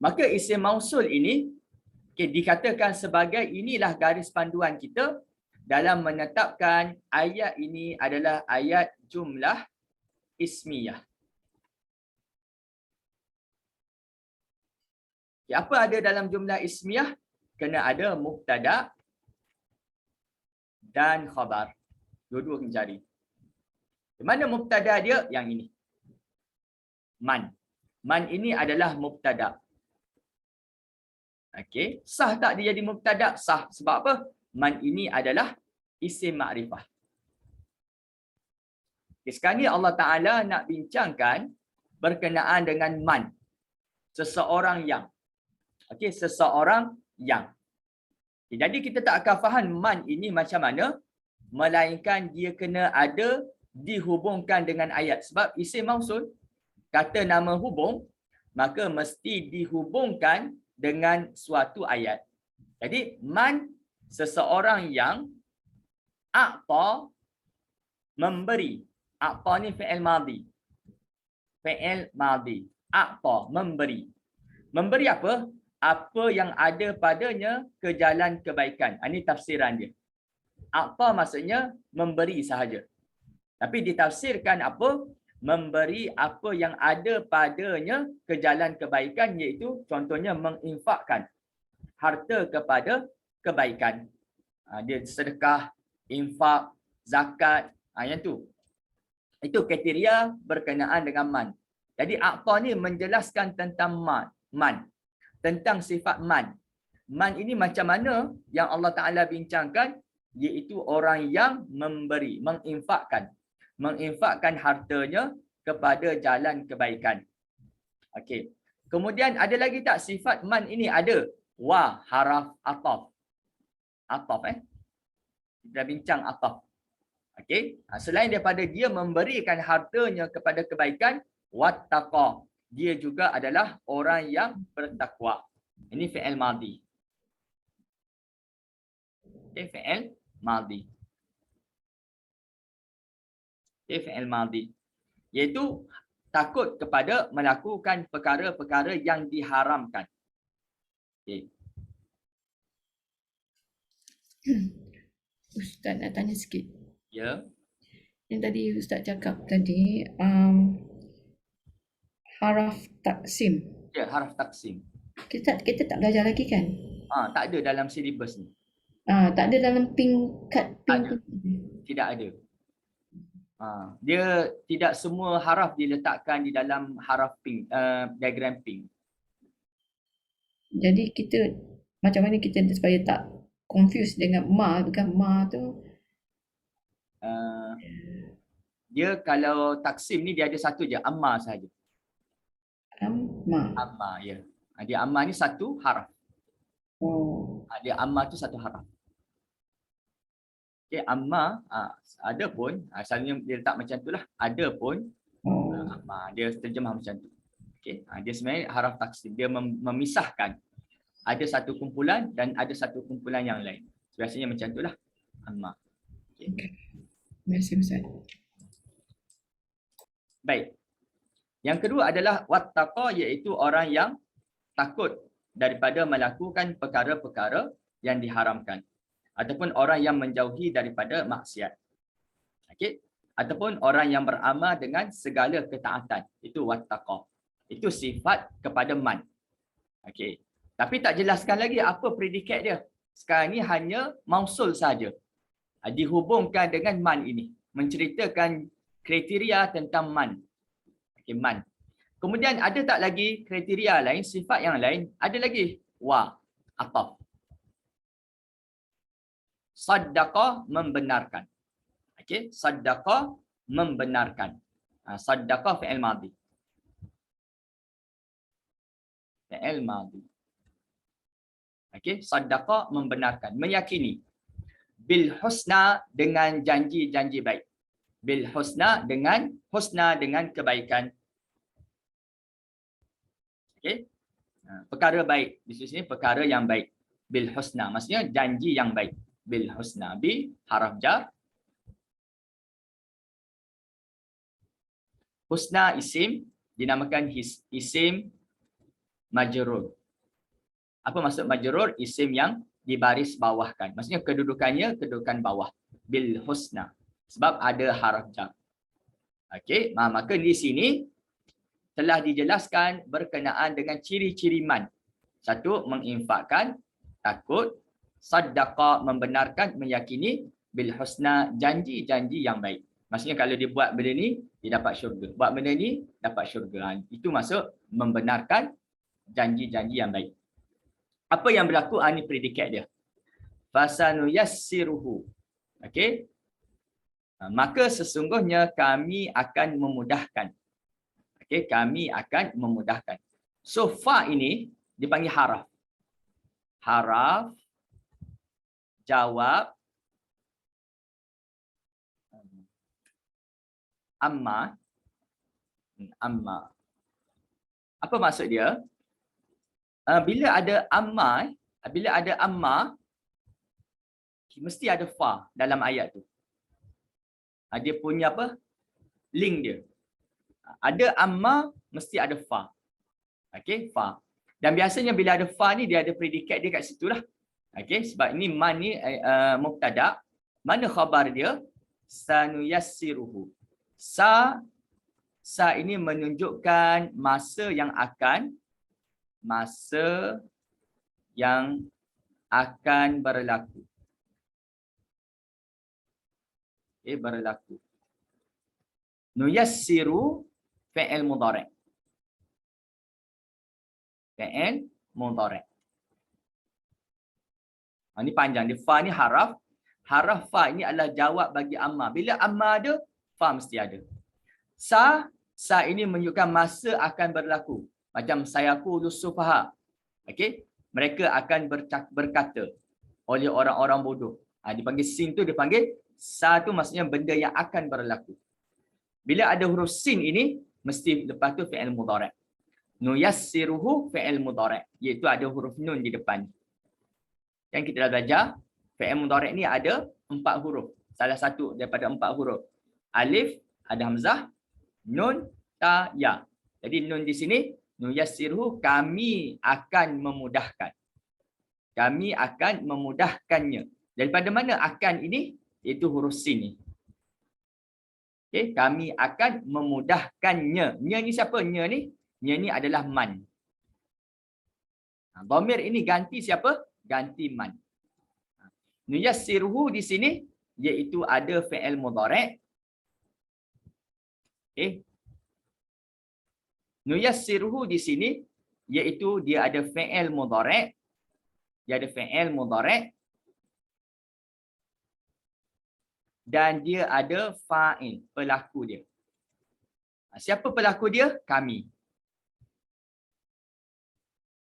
Maka isim mausul ini dikatakan sebagai inilah garis panduan kita dalam menetapkan ayat ini adalah ayat jumlah ismiyah. Apa ada dalam jumlah ismiyah? Kena ada mubtada dan khabar. Dua-dua kena cari. Di mana mubtada dia? Yang ini. Man. Man ini adalah mubtada. Okey. Sah tak dia jadi mubtada? Sah. Sebab apa? Man ini adalah isim makrifah. Okay, sekarang ni Allah Ta'ala nak bincangkan berkenaan dengan man. Seseorang yang. Okay, seseorang yang. Okay, jadi kita tak akan faham man ini macam mana, melainkan dia kena ada dihubungkan dengan ayat. Sebab isim mausul, kata nama hubung, maka mesti dihubungkan dengan suatu ayat. Jadi man, seseorang yang a'ta, memberi. A'ta ni fi'il madhi. Fi'il madhi. A'ta, memberi. Memberi apa? Apa yang ada padanya ke jalan kebaikan. Ini tafsiran dia. A'ta maksudnya memberi sahaja. Tapi ditafsirkan apa? Memberi apa yang ada padanya ke jalan kebaikan, iaitu contohnya menginfakkan harta kepada kebaikan. Dia sedekah, infak, zakat, yang tu. Itu kriteria berkenaan dengan man. Jadi a'ta ni menjelaskan tentang man. Tentang sifat man. Man ini macam mana yang Allah Ta'ala bincangkan, iaitu orang yang memberi, menginfakkan. Menginfakkan hartanya kepada jalan kebaikan. Okey. Kemudian ada lagi tak sifat man ini ada? Wa haraf ataf. Ataf kita bincang ataf. Okey. Selain daripada dia memberikan hartanya kepada kebaikan, wattaqa, dia juga adalah orang yang bertakwa. Ini fi'il madhi. Okey, fi'il madhi. Okey, fi'il madhi. Iaitu takut kepada melakukan perkara-perkara yang diharamkan. Okey. Ustaz nak tanya sikit. Ya. Yang tadi Ustaz cakap tadi, haraf taksim. Ya, haraf taksim. Kita tak belajar lagi kan? Tak ada dalam silibus ni. Tak ada dalam tingkat Ada. Tidak ada. Dia tidak semua haraf diletakkan di dalam haraf pink, diagram pink. Jadi kita macam mana kita supaya tak confuse dengan ma, bukan ma tu? Dia kalau taksim ni dia ada satu je, amma sahaja. Amma. Amma, ya. Dia amma ni satu haraf. Oh. Dia amma tu satu haraf. Okay, amma ada pun, selalunya dia letak macam tu lah. Ada pun amma, dia terjemah macam tu. Okay, dia sebenarnya haraf taksim. Dia memisahkan. Ada satu kumpulan dan ada satu kumpulan yang lain. Biasanya macam tu lah. Amma. Okay. Terima kasih Ustaz. Baik. Yang kedua adalah wattaqa, iaitu orang yang takut daripada melakukan perkara-perkara yang diharamkan. Ataupun orang yang menjauhi daripada maksiat. Okey. Ataupun orang yang beramal dengan segala ketaatan. Itu wattaqa. Itu sifat kepada man. Okey. Tapi tak jelaskan lagi apa predikat dia. Sekarang ni hanya mausul saja. Dihubungkan dengan man ini. Menceritakan kriteria tentang man. Okey, man. Kemudian ada tak lagi kriteria lain, sifat yang lain? Ada lagi. Wa, ataf. Saddaqa, membenarkan. Okey, saddaqa, membenarkan. Saddaqa fi'il madhi. Fi'il madhi. Okey, saddaqa, membenarkan, meyakini. Bil husna, dengan janji-janji baik. Bil husna, dengan kebaikan. Okey. Perkara baik. Di sini perkara yang baik. Bil husna, maksudnya janji yang baik. Bil husna, bi haraf jar. Husna isim dinamakan isim majrur. Apa maksud majrur? Isim yang dibaris bawahkan. Maksudnya kedudukannya kedudukan bawah. Bil husna. Sebab ada haraf jar. Okey, maka di sini telah dijelaskan berkenaan dengan ciri-ciri man. Satu, menginfakkan, takut, saddaqa, membenarkan, meyakini, bil husna, janji-janji yang baik. Maksudnya kalau dia buat benda ni, dia dapat syurga. Buat benda ni, dapat syurga. Itu maksud membenarkan janji-janji yang baik. Apa yang berlaku? Ini predikat dia. Fasanuyassiruhu. Okey. Maka sesungguhnya kami akan memudahkan. Okey, kami akan memudahkan. So fa ini dipanggil haraf. Haraf jawab amma. Amma. Apa maksud dia? Bila ada amma, mesti ada fa dalam ayat tu. Dia punya apa? Link dia. Ada amma, mesti ada fa. Okey, fa. Dan biasanya bila ada fa ni, dia ada predikat dia kat situ lah. Okey, sebab ini man ni mubtada. Mana khabar dia? Sanuyassiruhu. Sa ini menunjukkan masa yang akan berlaku. Berlaku. Nuyassiru fi'il mudhari'. Fi'il mudhari'. Ini panjang. Dia fa ni haraf. Haraf fa ini adalah jawab bagi amma. Bila amma ada, fa mesti ada. Sa ini menunjukkan masa akan berlaku. Macam sayaqulu sufaha. Okey, mereka akan berkata oleh orang-orang bodoh. Dipanggil sin tu dipanggil sa tu, maksudnya benda yang akan berlaku. Bila ada huruf sin ini, mesti lepas tu fi'il mudhari'. Nuyassiruhu fi'il mudhari', iaitu ada huruf nun di depan. Yang kita dah belajar, fi'il mudhari' ni ada 4 huruf. Salah satu daripada 4 huruf. Alif, ada hamzah, nun, ta, ya. Jadi nun di sini, nuyassiruhu, kami akan memudahkan. Kami akan memudahkannya. Daripada mana akan ini? Itu huruf sin ni. Okay, kami akan memudahkannya. Nya ni siapa? Nya ni? Nya ni adalah man. Dhamir ini ganti siapa? Ganti man. Nuyassiruhu di sini, iaitu ada fi'il mudhari'. Okay. Nuyassiruhu di sini, iaitu dia ada fi'il mudhari'. Dia ada fi'il mudhari'. Dan dia ada fa'il, pelaku dia. Siapa pelaku dia? Kami.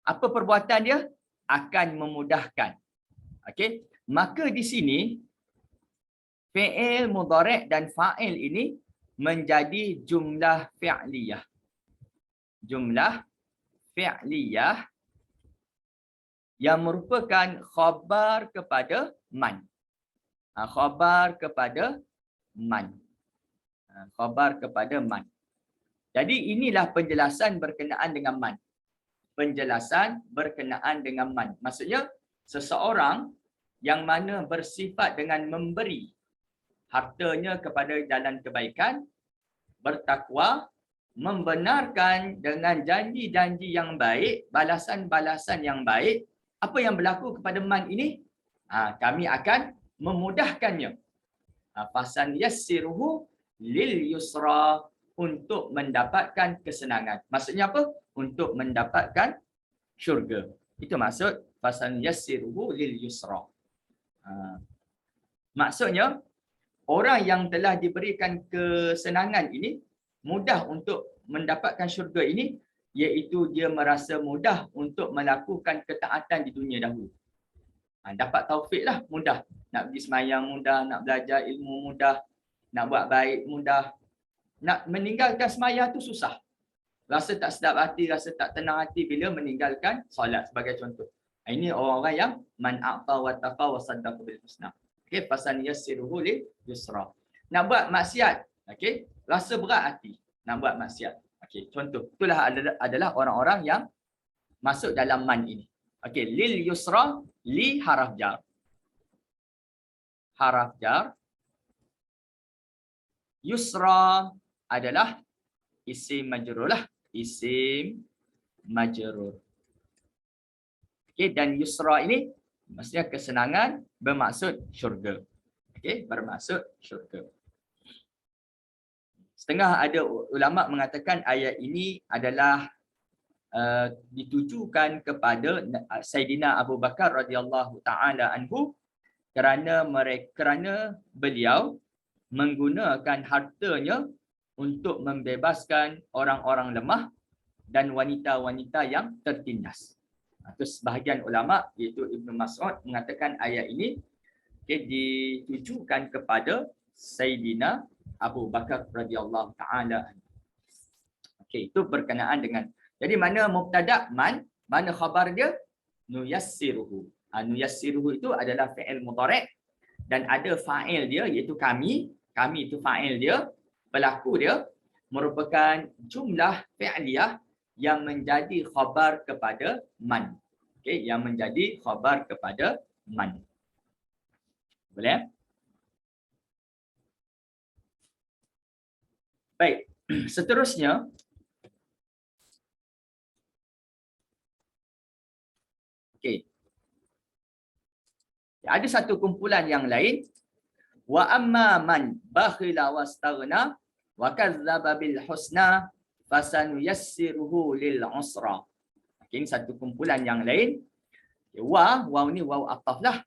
Apa perbuatan dia? Akan memudahkan. Okey. Maka di sini, fi'il mudhari' dan fa'il ini menjadi jumlah fi'liyah. Jumlah fi'liyah yang merupakan khabar kepada man. Khabar kepada man. Khabar kepada man. Jadi inilah penjelasan berkenaan dengan man. Penjelasan berkenaan dengan man. Maksudnya seseorang yang mana bersifat dengan memberi hartanya kepada jalan kebaikan, bertakwa, membenarkan dengan janji-janji yang baik, balasan-balasan yang baik. Apa yang berlaku kepada man ini? Kami akan memudahkannya. Fasan yassiruhu lil yusra, untuk mendapatkan kesenangan. Maksudnya apa? Untuk mendapatkan syurga. Itu maksud fasan yassiruhu lil yusra. Maksudnya orang yang telah diberikan kesenangan ini mudah untuk mendapatkan syurga ini, iaitu dia merasa mudah untuk melakukan ketaatan di dunia dahulu. Dapat taufik lah, mudah. Nak pergi semayang mudah, nak belajar ilmu mudah, nak buat baik mudah. Nak meninggalkan semayang tu susah. Rasa tak sedap hati, rasa tak tenang hati bila meninggalkan solat sebagai contoh. Ini orang-orang yang man a'ta wa taqa wa saddaqa bil husna. Okey, fasan yassiruhu lil yusra. Nak buat maksiat, okey, rasa berat hati nak buat maksiat. Okey, contoh. Itulah adalah orang-orang yang masuk dalam man ini. Okey, lil yusra, li haraf jar. Haraf jar. Yusra adalah isim majrur lah. Isim majrur. Okey, dan yusra ini maksudnya kesenangan, bermaksud syurga. Okey, bermaksud syurga. Setengah ada ulama mengatakan ayat ini adalah ditujukan kepada Sayyidina Abu Bakar radhiyallahu taala anhu, kerana beliau menggunakan hartanya untuk membebaskan orang-orang lemah dan wanita-wanita yang tertindas. Itu sebahagian ulama iaitu Ibnu Mas'ud mengatakan ayat ini ditujukan kepada Sayyidina Abu Bakar radhiyallahu taala. Okey, itu berkenaan dengan. Jadi mana mubtada man, mana khabar dia? Nuyassiruhu. Nuyassiruhu itu adalah fi'il mudhari' dan ada fa'il dia iaitu kami. Kami itu fa'il dia, pelaku dia merupakan jumlah fi'liyah yang menjadi khabar kepada man. Okey, yang menjadi khabar kepada man. Boleh? Baik, seterusnya okey. Ada satu kumpulan yang lain. Wa amma man bakhila wastaghna wa kadzdzaba bil husna fasanuyassiruhu lil usra. Okey, satu kumpulan yang lain. Waw ni waw ataf lah.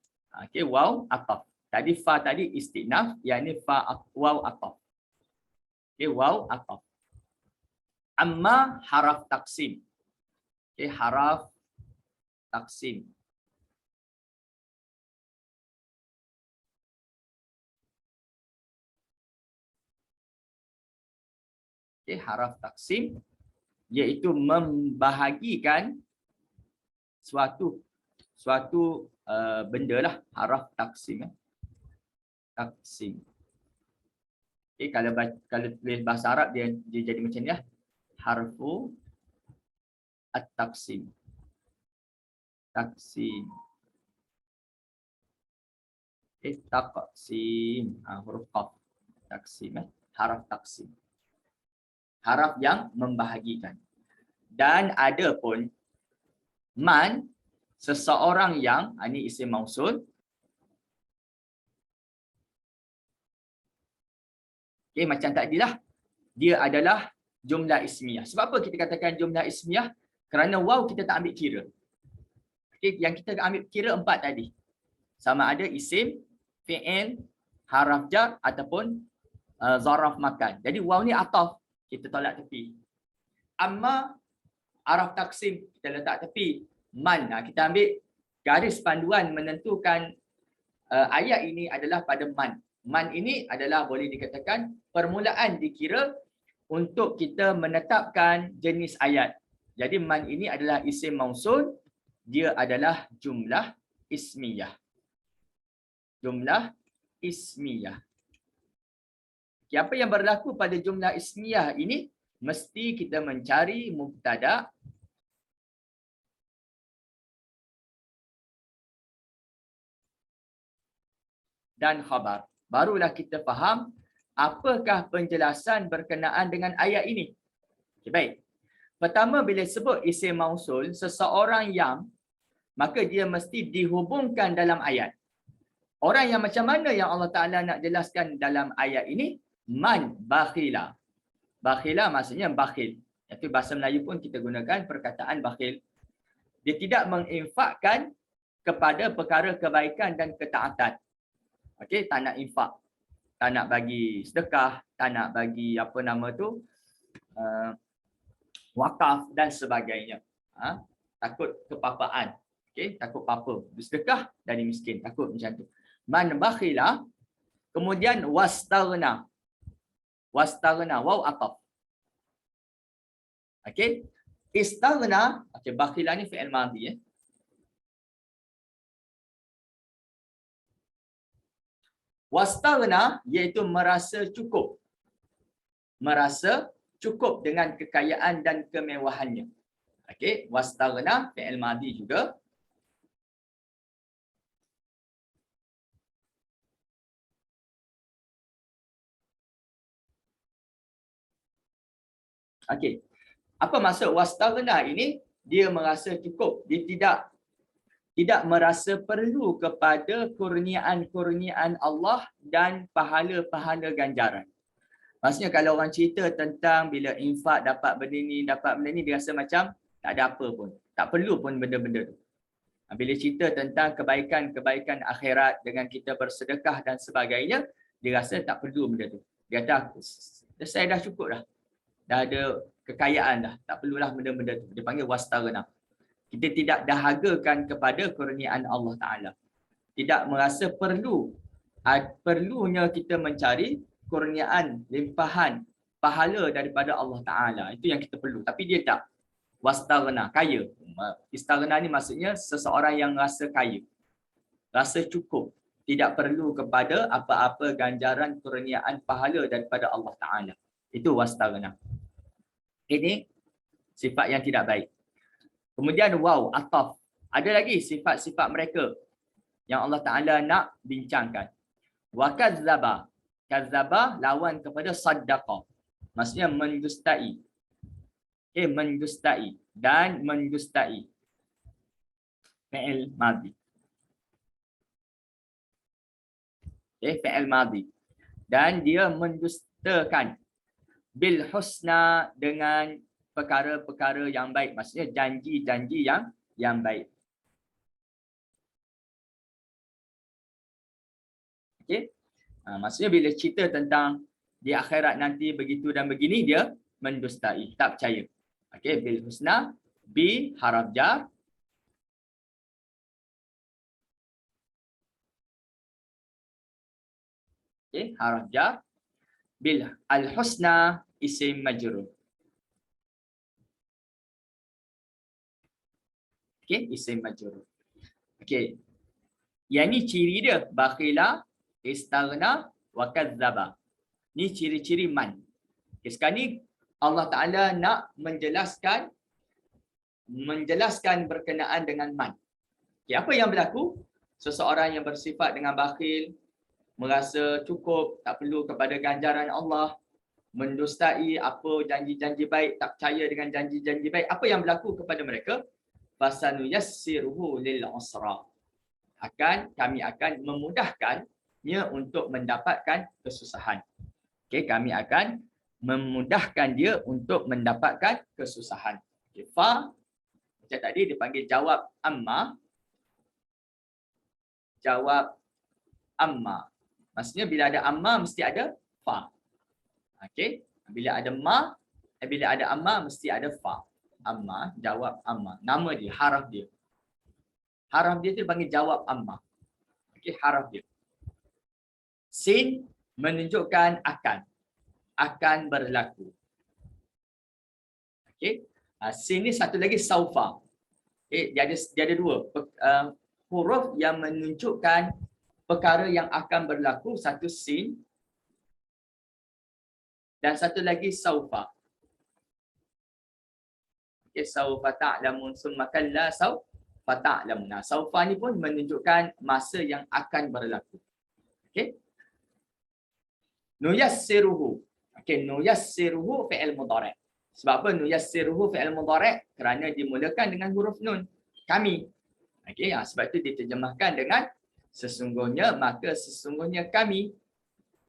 Okey, waw ataf. Tadi fa tadi istinaf, yang ni fa waw ataf. Okey, waw ataf. Amma haraf taksim. Okey, haraf taksim. Okey, haraf taksim iaitu membahagikan suatu benda lah, haraf taksim. Taksim. Okey, kalau tulis bahasa Arab dia jadi macam ni lah. Harfu at-taksim. Taksim. Taksim. Huruf qaf. Taksim. Haraf taksim. Haraf yang membahagikan. Dan ada pun man, seseorang yang, ini isim mausul. Okay, macam tadilah, dia adalah jumlah ismiyah. Sebab apa kita katakan jumlah ismiyah? Kerana waw kita tak ambil kira. Okay, yang kita ambil kira 4 tadi. Sama ada isim, fi'il, haraf jar ataupun zaraf makan. Jadi waw ni ataf, kita tolak tepi. Amma haraf taksim kita letak tepi. Man, kita ambil garis panduan menentukan ayat ini adalah pada man. Man ini adalah boleh dikatakan permulaan dikira untuk kita menetapkan jenis ayat. Jadi man ini adalah isim mausul, dia adalah jumlah ismiyah. Jumlah ismiyah. Okay, apa yang berlaku pada jumlah ismiyah ini? Mesti kita mencari mubtada dan khabar. Barulah kita faham apakah penjelasan berkenaan dengan ayat ini. Okay, baik. Pertama, bila sebut isim mausul, seseorang yang, maka dia mesti dihubungkan dalam ayat. Orang yang macam mana yang Allah Ta'ala nak jelaskan dalam ayat ini? Man bakhila. Bakhila maksudnya bakhil. Itu bahasa Melayu pun kita gunakan perkataan bakhil. Dia tidak menginfakkan kepada perkara kebaikan dan ketaatan. Okey, tak nak infak, tak nak bagi sedekah, tak nak bagi apa nama tu, wakaf dan sebagainya. Takut kepapaan. Okey, takut papa. Bersedekah dan miskin, takut macam tu. Man bakhila, kemudian wastaghna. Wastaghna, waw ataf. Okey, istaghna, okey, bakhila ni fi'il madhi . Wastaghna iaitu merasa cukup. Merasa cukup dengan kekayaan dan kemewahannya. Okey, wastaghna fi'il madhi juga. Okey. Apa maksud wastaghna ini? Dia merasa cukup. Dia tidak merasa perlu kepada kurniaan-kurniaan Allah dan pahala-pahala ganjaran. Maksudnya kalau orang cerita tentang bila infak dapat benda ni, dia rasa macam tak ada apa pun. Tak perlu pun benda-benda tu. Bila cerita tentang kebaikan-kebaikan akhirat dengan kita bersedekah dan sebagainya, dia rasa tak perlu benda tu. Dia kata, saya dah cukup dah. Dah ada kekayaan dah. Tak perlulah benda-benda tu. Dia panggil wastaghna. Kita tidak dahagakan kepada kurniaan Allah Ta'ala. Tidak merasa perlunya kita mencari kurniaan, limpahan, pahala daripada Allah Ta'ala. Itu yang kita perlu. Tapi dia tak. Wastaghna, kaya. Istaghna ni maksudnya seseorang yang rasa kaya. Rasa cukup. Tidak perlu kepada apa-apa ganjaran kurniaan pahala daripada Allah Ta'ala. Itu wastaghna. Ini sifat yang tidak baik. Kemudian waw, ataf. Ada lagi sifat-sifat mereka yang Allah Ta'ala nak bincangkan. Wa kazzaba. Kazzaba lawan kepada saddaqa. Maksudnya mendustai. Okay, mendustai. Dan mendustai. Fi'il madhi. Okay, fi'il madhi. Dan dia mendustakan. Bil husna, dengan perkara-perkara yang baik. Maksudnya janji-janji yang baik. Okey. Maksudnya bila cerita tentang di akhirat nanti begitu dan begini, dia mendustai, tak percaya. Okey, bil husna, bi haraf jar. Okey, haraf jar. Bil al husna isim majrur. Okey, isim majrur. Okey. Yang ni ciri dia, bakhila, istaghna wa kadzdzaba. Ni ciri-ciri man. Okay, sekarang ni Allah Ta'ala nak menjelaskan berkenaan dengan man. Okay, apa yang berlaku? Seseorang yang bersifat dengan bakhil, merasa cukup, tak perlu kepada ganjaran Allah, mendustai apa janji-janji baik, tak percaya dengan janji-janji baik. Apa yang berlaku kepada mereka? Fasanuyassiruhu lil usra. Kami akan memudahkannya untuk mendapatkan kesusahan. Okay, kami akan memudahkan dia untuk mendapatkan kesusahan. Okay, fa macam tadi dipanggil jawab amma. Jawab amma. Maksudnya bila ada amma mesti ada fa. Okey, bila ada amma mesti ada fa. Amma, jawab amma. Nama dia, haraf dia. Haraf dia tu dipanggil jawab amma. Okey, haraf dia. Sin menunjukkan akan berlaku. Okey. Sin ni satu lagi saufa. Okey, dia ada dua huruf yang menunjukkan perkara yang akan berlaku, satu sin dan satu lagi saufa. Okey, saufa ta'lamun summa kalla saufa ta'lamun. Saufa ni pun menunjukkan masa yang akan berlaku. Okey. Nuyassiruhu. Okey, nuyassiruhu fi'il mudhari'. Sebab apa nuyassiruhu fi'il mudhari'? Kerana dimulakan dengan huruf nun. Kami. Okey, sebab itu diterjemahkan dengan sesungguhnya, maka sesungguhnya kami.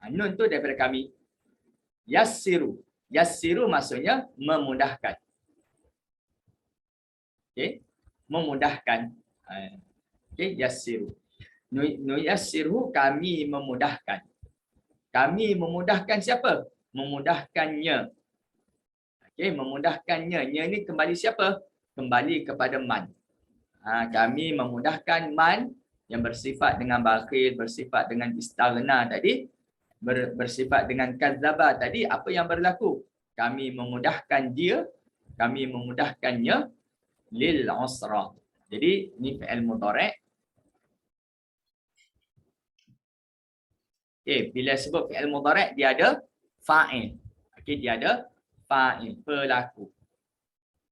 Nun tu daripada kami. Yassiru. Yassiru maksudnya memudahkan. Okey, memudahkan. Okey, yassiru. Nuyassiruhu, kami memudahkan. Kami memudahkan siapa? Memudahkannya. Okey, memudahkannya. Nya ni kembali siapa? Kembali kepada man. Kami memudahkan man yang bersifat dengan bakhil, bersifat dengan istaghna tadi, bersifat dengan kadzdzaba tadi. Apa yang berlaku? Kami memudahkan dia, kami memudahkannya lil usra. Jadi ni fi'il mudhari'. Okey, bila sebut fi'il mudhari' dia ada fa'il. Okey, dia ada fa'il, pelaku.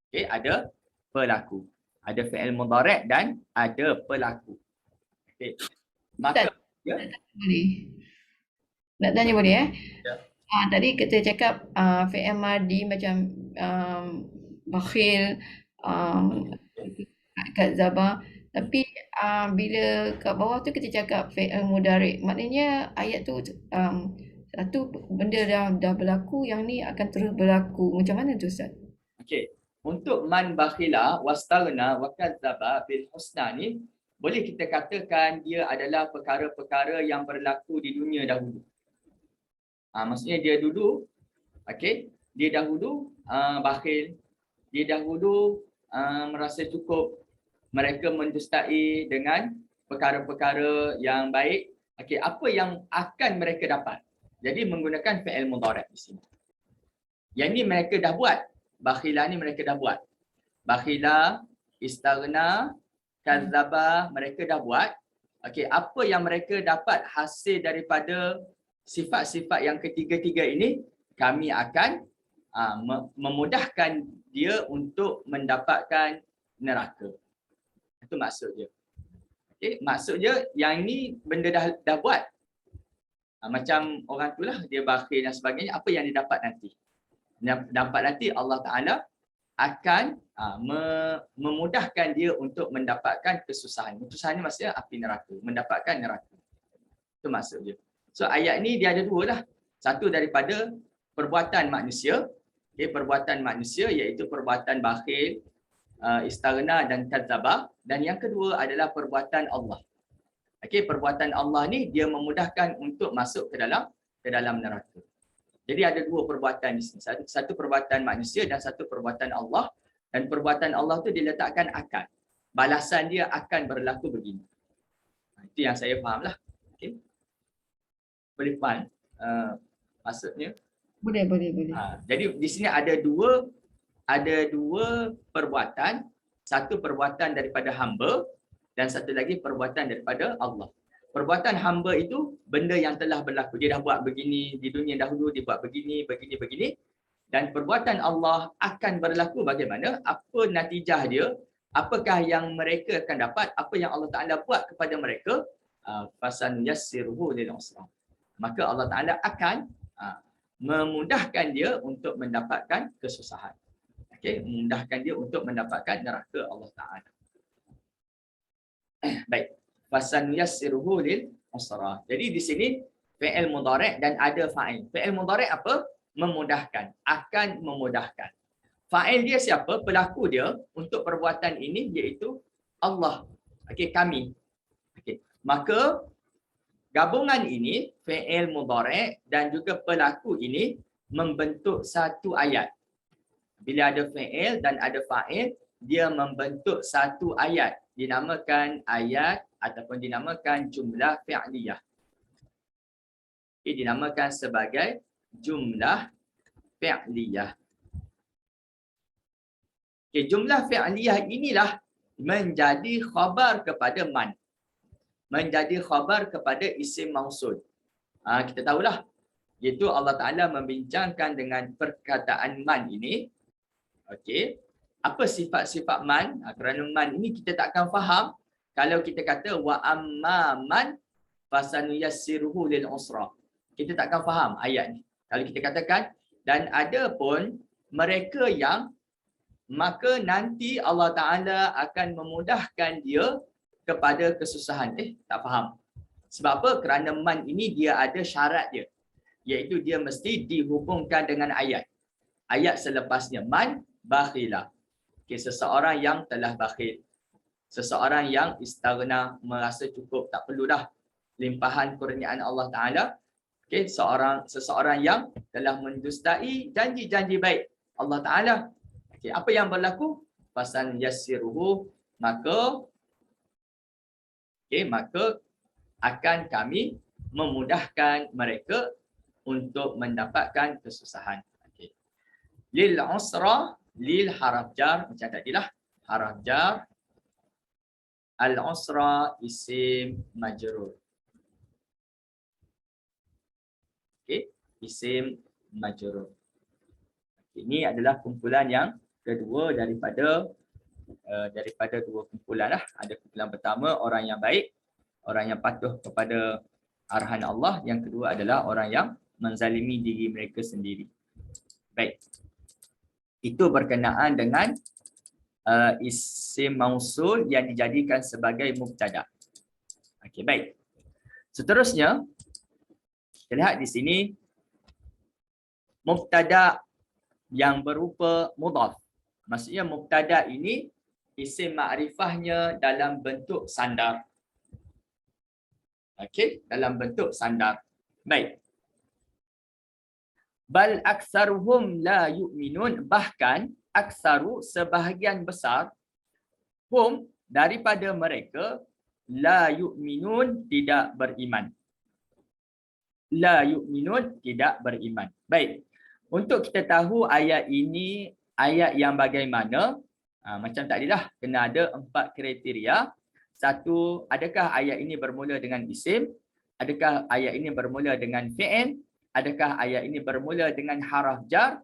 Okey, ada pelaku. Ada fi'il mudhari' dan ada pelaku. Okey. Maka ya. Boleh. Nak tanya boleh Ya. Tadi kita cakap fi'il madhi macam bakhil, kadzdzaba. Tapi bila kat bawah tu kita cakap fi'il mudhari', maknanya ayat tu satu benda dah berlaku, yang ni akan terus berlaku. Macam mana tu Ustaz? Okey. Untuk man bakhila wastaghna wa kadzdzaba bil husna ni boleh kita katakan dia adalah perkara-perkara yang berlaku di dunia dahulu. Maksudnya dia dulu, okey, dia dahulu bakhil, dia dahulu merasa cukup, mereka mendustai dengan perkara-perkara yang baik. Okey, apa yang akan mereka dapat? Jadi menggunakan fi'il mudhari' di sini. Yang ni mereka dah buat. Bakhilah ni mereka dah buat. Bakhila, istaghna, kadzaba, mereka dah buat. Okey, apa yang mereka dapat hasil daripada sifat-sifat yang ketiga-tiga ini, kami akan memudahkan dia untuk mendapatkan neraka. Itu maksud dia. Okey, maksud dia yang ni benda dah buat. Macam orang tu lah, dia bakhil dan sebagainya, apa yang dia dapat nanti? Dapat nanti Allah Ta'ala akan memudahkan dia untuk mendapatkan kesusahan. Kesusahan ni maksudnya api neraka, mendapatkan neraka. Itu maksud dia. So ayat ni dia ada dua lah. Satu daripada perbuatan manusia, perbuatan manusia iaitu perbuatan bakhil, istaghna dan kadzaba, dan yang kedua adalah perbuatan Allah. Okey, perbuatan Allah ni dia memudahkan untuk masuk ke dalam neraka. Jadi ada dua perbuatan di sini. Satu perbuatan manusia dan satu perbuatan Allah. Dan perbuatan Allah tu diletakkan akan. Balasan dia akan berlaku begini. Itu yang saya faham lah. Okay. Boleh faham maksudnya? Boleh. Jadi di sini ada dua perbuatan. Satu perbuatan daripada hamba dan satu lagi perbuatan daripada Allah. Perbuatan hamba itu benda yang telah berlaku. Dia dah buat begini di dunia dahulu, dia buat begini. Dan perbuatan Allah akan berlaku bagaimana? Apa natijah dia? Apakah yang mereka akan dapat? Apa yang Allah Ta'ala buat kepada mereka? Fasanuyassiruhu lil usra. Maka Allah Ta'ala akan memudahkan dia untuk mendapatkan kesusahan. Okay? Memudahkan dia untuk mendapatkan neraka Allah Ta'ala. Baik. Fasanuyassiruhu lil usra. Jadi di sini fi'il mudhari' dan ada fa'il. Fi'il mudhari' apa? Memudahkan, akan memudahkan. Fa'il dia siapa? Pelaku dia untuk perbuatan ini iaitu Allah. Okey, kami. Okey. Maka gabungan ini fi'il mudhari' dan juga pelaku ini membentuk satu ayat. Bila ada fi'il dan ada fa'il, dia membentuk satu ayat. Dinamakan ayat ataupun dinamakan jumlah fi'liyah. Ini dinamakan sebagai jumlah fi'liyah. Okay, jumlah fi'liyah inilah menjadi khabar kepada man. Menjadi khabar kepada isim mausul. Kita tahulah, iaitu Allah Ta'ala membincangkan dengan perkataan man ini. Okey. Apa sifat-sifat man? Kerana man ini kita takkan faham kalau kita kata wa amma man fasanuyassiruhu lil usra. Kita takkan faham ayat ni. Kalau kita katakan dan ada pun mereka yang maka nanti Allah Ta'ala akan memudahkan dia kepada kesusahan. Tak faham. Sebab apa? Kerana man ini dia ada syarat dia. Iaitu dia mesti dihubungkan dengan ayat. Ayat selepasnya. Man bakhila. Okay, seseorang yang telah bakhil. Seseorang yang istaghna, merasa cukup, tak perlu dah limpahan kurniaan Allah Ta'ala. Okay, seseorang yang telah mendustai janji-janji baik Allah Ta'ala. Okay, apa yang berlaku? Fasan yassiruhu, maka akan kami memudahkan mereka untuk mendapatkan kesusahan. Okay. Lil usra, lil haraf jar, macam tadilah, haraf jar. Al-usra isim majrur. Okey, isim majrur. Ini adalah kumpulan yang kedua daripada dua kumpulan lah. Ada kumpulan pertama orang yang baik, orang yang patuh kepada arahan Allah. Yang kedua adalah orang yang menzalimi diri mereka sendiri. Baik. Itu berkenaan dengan isim mausul yang dijadikan sebagai mubtada. Okey, baik. Seterusnya kita lihat di sini mubtada yang berupa mudhaf. Maksudnya mubtada ini isim ma'rifahnya dalam bentuk sandar. Okey, dalam bentuk sandar. Baik. Bal aksaruhum la yu'minun. Bahkan aksaru sebahagian besar, hum daripada mereka, la yu'minun tidak beriman. La yu'minun tidak beriman. Baik. Untuk kita tahu ayat ini ayat yang bagaimana, macam tadilah kena ada 4 kriteria. Satu, adakah ayat ini bermula dengan isim? Adakah ayat ini bermula dengan fi'il? Adakah ayat ini bermula dengan haraf jar?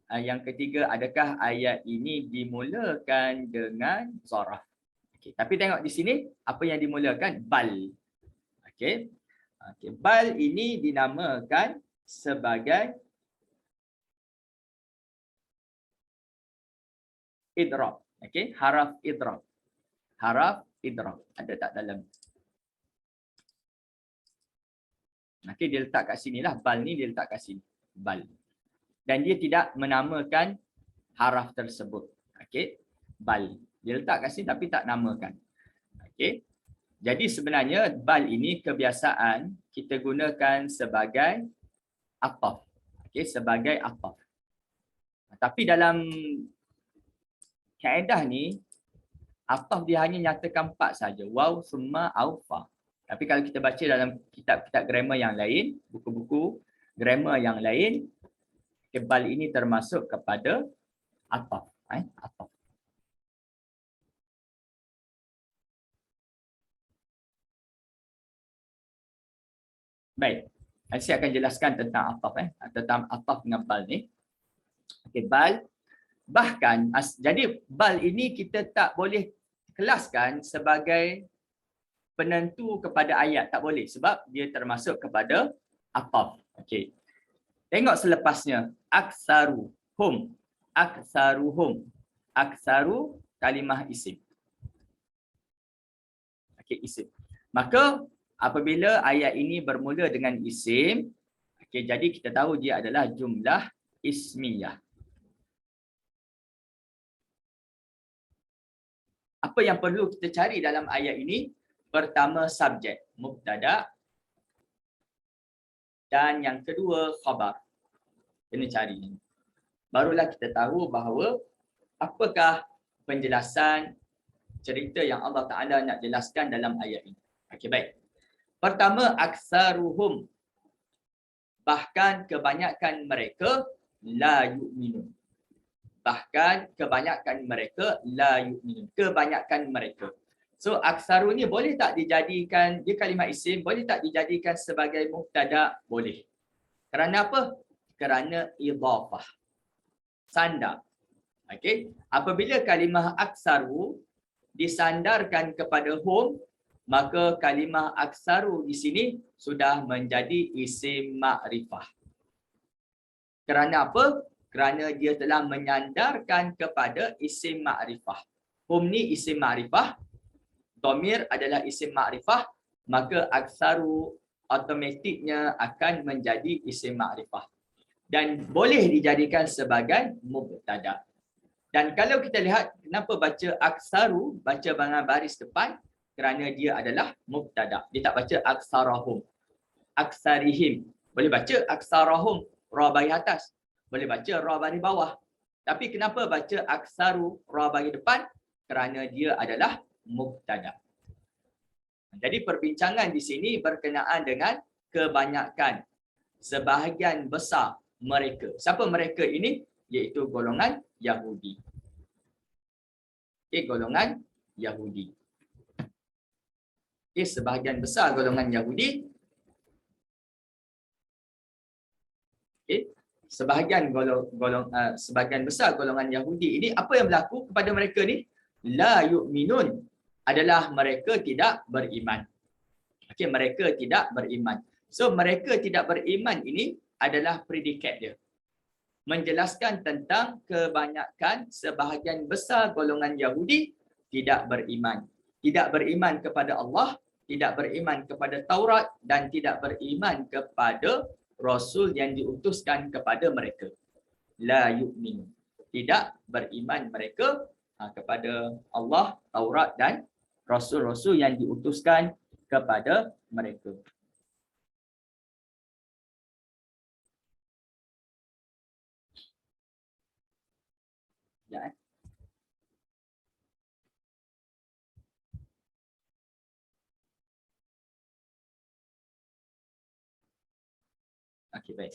Yang ketiga, adakah ayat ini dimulakan dengan zaraf? Okay. Tapi tengok di sini, apa yang dimulakan? Bal. Okay. Okay. Bal ini dinamakan sebagai idrab. Okay. Haraf idrab. Haraf idrab. Ada tak dalam? Okay, dia letak kat sini lah. Bal ni dia letak kat sini. Bal. Dan dia tidak menamakan haraf tersebut. Okay. Bal. Dia letak kat sini tapi tak namakan. Okay. Jadi sebenarnya bal ini kebiasaan kita gunakan sebagai ataf. Okay. Sebagai ataf. Tapi dalam kaedah ni, ataf dia hanya nyatakan 4 saja. Waw, summa, au, fa. Tapi kalau kita baca dalam kitab-kitab grammar yang lain, buku-buku grammar yang lain, bal ini termasuk kepada ataf. Ataf. Baik. Saya akan jelaskan tentang ataf. Tentang ataf dengan bal ni. Okay, bal. Bahkan, jadi bal ini kita tak boleh kelaskan sebagai penentu kepada ayat, tak boleh sebab dia termasuk kepada ataf. Okey. Tengok selepasnya, aksaru hum, aksaruhum. Aksaru kalimah isim. Okey, isim. Maka apabila ayat ini bermula dengan isim, okey, jadi kita tahu dia adalah jumlah ismiyah. Apa yang perlu kita cari dalam ayat ini? Pertama, subjek, mubtada. Dan yang kedua, khabar. Kena cari. Barulah kita tahu bahawa apakah penjelasan cerita yang Allah Ta'ala nak jelaskan dalam ayat ini. Okey, baik. Pertama, aksaruhum. Bahkan kebanyakan mereka la yu'minun. Bahkan kebanyakan mereka la yu'minun. Kebanyakan mereka. So aksaru ni boleh tak dijadikan, dia kalimah isim, boleh tak dijadikan sebagai mubtada? Boleh. Kerana apa? Kerana idhafah. Sandar. Okey. Apabila kalimah aksaru disandarkan kepada hum, maka kalimah aksaru di sini sudah menjadi isim ma'rifah. Kerana apa? Kerana dia telah menyandarkan kepada isim ma'rifah. Hum ni isim ma'rifah, dhamir adalah isim ma'rifah, maka aksaru automatiknya akan menjadi isim ma'rifah. Dan boleh dijadikan sebagai mubtada. Dan kalau kita lihat kenapa baca aksaru, baca dengan baris depan, kerana dia adalah mubtada. Dia tak baca aksarahum. Aksarihim. Boleh baca aksarahum, ra baris atas. Boleh baca ra baris bawah. Tapi kenapa baca aksaru, ra baris depan? Kerana dia adalah mubtada. Jadi perbincangan di sini berkenaan dengan kebanyakan, sebahagian besar mereka. Siapa mereka ini? Iaitu golongan Yahudi. Okay, golongan Yahudi. Okay, sebahagian besar golongan Yahudi. Okay, sebahagian besar golongan Yahudi ini, apa yang berlaku kepada mereka ni? La yu'minun, adalah mereka tidak beriman. Okey, mereka tidak beriman. So mereka tidak beriman ini adalah predikat dia. Menjelaskan tentang kebanyakan, sebahagian besar golongan Yahudi tidak beriman. Tidak beriman kepada Allah, tidak beriman kepada Taurat dan tidak beriman kepada Rasul yang diutuskan kepada mereka. La yu'min. Tidak beriman mereka kepada Allah, Taurat dan Rasul-Rasul yang diutuskan kepada mereka. sekejap. Okey, baik.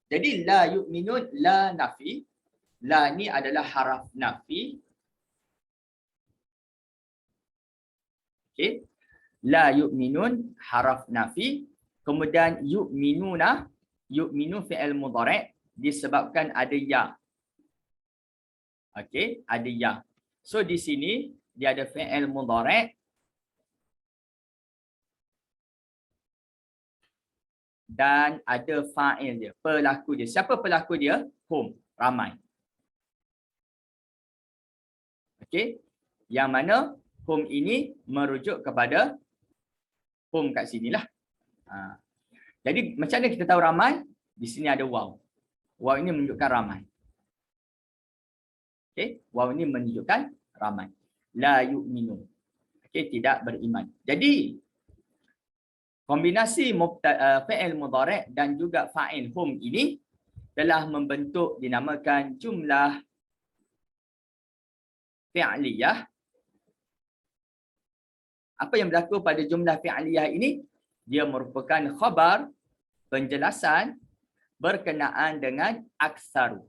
Jadi la yu'minun, la nafi. La ni adalah haraf nafi. Okey. La yu'minun haraf nafi. Kemudian yu'minuna, yu'minu fi'il mudhari' disebabkan ada ya. Okey, ada ya. So di sini dia ada fi'il mudhari' dan ada fa'il dia, pelaku dia. Siapa pelaku dia? Hum, ramai. Okey. Yang mana hum ini merujuk kepada hum kat sinilah. Jadi macam mana kita tahu ramai? Di sini ada waw. Waw ini menunjukkan ramai. Okey, waw ini menunjukkan ramai. La yu'minu. Okey, tidak beriman. Jadi kombinasi fi'il mudhari' dan juga fa'il hum ini telah membentuk dinamakan jumlah fi'liyah. Apa yang berlaku pada jumlah fi'liyah ini? Dia merupakan khabar, penjelasan berkenaan dengan aksaru.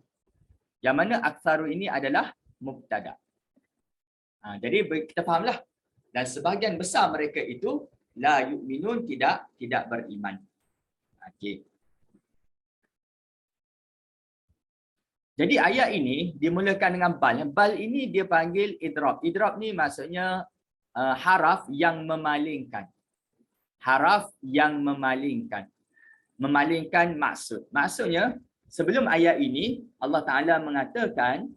Yang mana aksaru ini adalah mubtada. Jadi kita fahamlah. Dan sebahagian besar mereka itu la yu'minun, tidak beriman. Okey. Jadi ayat ini dimulakan dengan bal. Bal ini dia panggil idrab. Idrab ni maksudnya haraf yang memalingkan. Haraf yang memalingkan. Memalingkan maksud. Maksudnya sebelum ayat ini Allah Ta'ala mengatakan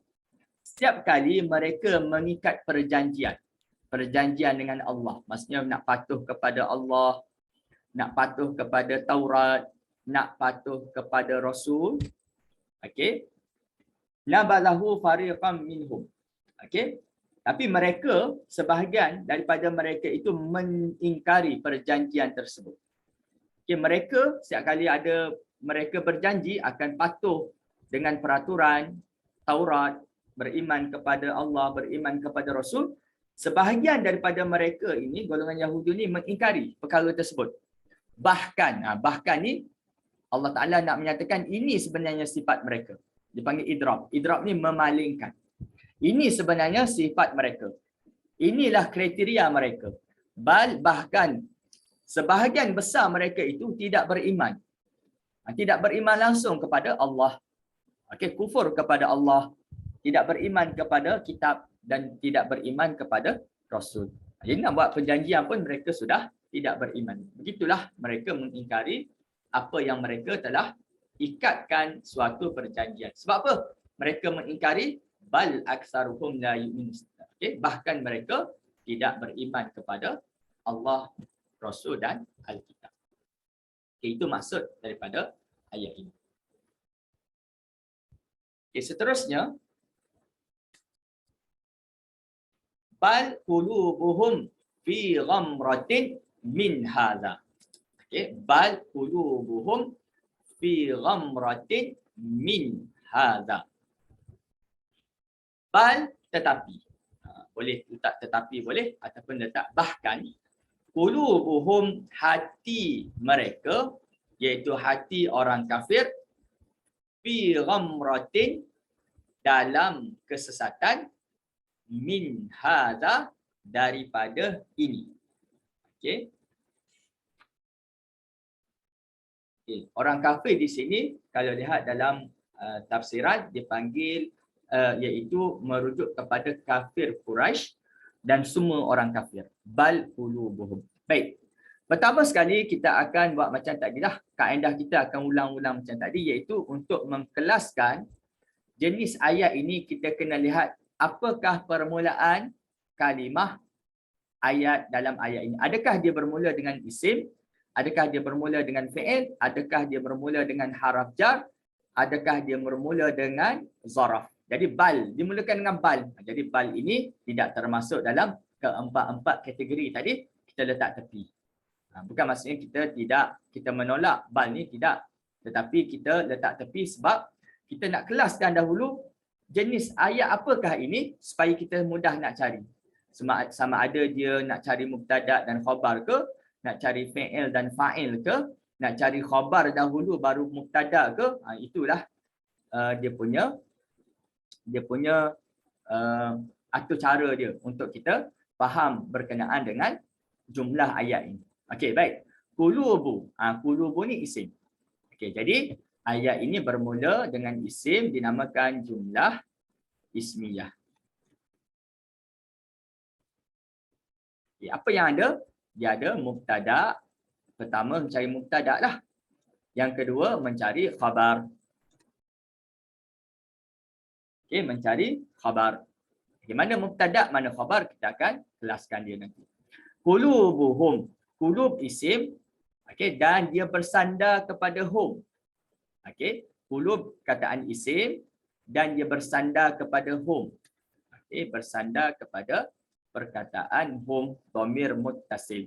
setiap kali mereka mengikat perjanjian. Perjanjian dengan Allah. Maksudnya nak patuh kepada Allah, nak patuh kepada Taurat, nak patuh kepada Rasul. Okey. Nabalahu fariqam minhum. Okey. Tapi mereka, sebahagian daripada mereka itu mengingkari perjanjian tersebut. Okay, mereka setiap kali ada mereka berjanji akan patuh dengan peraturan Taurat, beriman kepada Allah, beriman kepada Rasul. Sebahagian daripada mereka ini, golongan Yahudi ini mengingkari perkara tersebut. Bahkan ni Allah Ta'ala nak menyatakan ini sebenarnya sifat mereka. Dipanggil idrab. Idrab ni memalingkan. Ini sebenarnya sifat mereka. Inilah kriteria mereka. Bahkan sebahagian besar mereka itu tidak beriman. Tidak beriman langsung kepada Allah. Okey, kufur kepada Allah. Tidak beriman kepada kitab dan tidak beriman kepada Rasul. Jadi nak buat perjanjian pun mereka sudah tidak beriman. Begitulah mereka mengingkari apa yang mereka telah ikatkan suatu perjanjian. Sebab apa? Mereka mengingkari bal aksaruhum la yu'minun. Okey, bahkan mereka tidak beriman kepada Allah, Rasul dan Alkitab. Okay, itu maksud daripada ayat ini. Okay, seterusnya bal qulubuhum fi ghamratin min hadza. Okay, bal qulubuhum fi ghamratin min hadza. Bal tetapi. Boleh letak tetapi boleh ataupun letak bahkan. Qulubuhum hati mereka iaitu hati orang kafir fi ghamratin dalam kesesatan min hadza daripada ini. Okey. Okay. Orang kafir di sini kalau lihat dalam tafsiran dipanggil iaitu merujuk kepada kafir Quraisy dan semua orang kafir. Bal qulubuhum. Baik. Pertama sekali kita akan buat macam tadilah. Kaedah kita akan ulang-ulang macam tadi iaitu untuk mengkelaskan jenis ayat ini kita kena lihat apakah permulaan kalimah ayat dalam ayat ini. Adakah dia bermula dengan isim? Adakah dia bermula dengan fi'il? Adakah dia bermula dengan haraf jar? Adakah dia bermula dengan zaraf? Jadi bal, dimulakan dengan bal. Jadi bal ini tidak termasuk dalam keempat-empat kategori tadi, kita letak tepi. Bukan maksudnya kita menolak bal ni, tidak. Tetapi kita letak tepi sebab kita nak kelaskan dahulu jenis ayat apakah ini supaya kita mudah nak cari. Sama ada dia nak cari mubtada dan khabar ke, nak cari fi'il dan fa'il ke, nak cari khabar dahulu baru mubtada ke, itulah dia punya atur cara dia untuk kita faham berkenaan dengan jumlah ayat ini. Okey, baik. Qulubu. Qulubu ni isim. Okey, jadi ayat ini bermula dengan isim dinamakan jumlah ismiyah. Okay, apa yang ada? Dia ada mubtada. Pertama mencari mubtada lah. Yang kedua mencari khabar. Okey, mencari khabar. Okay, mana mubtada, mana khabar, kita akan kelaskan dia nanti. Qulubuhum. Qulub isim. Okey, dan dia bersandar kepada hum. Okey, qulub kataan isim dan dia bersandar kepada hum. Okey, bersandar kepada perkataan hum, dhamir muttasil.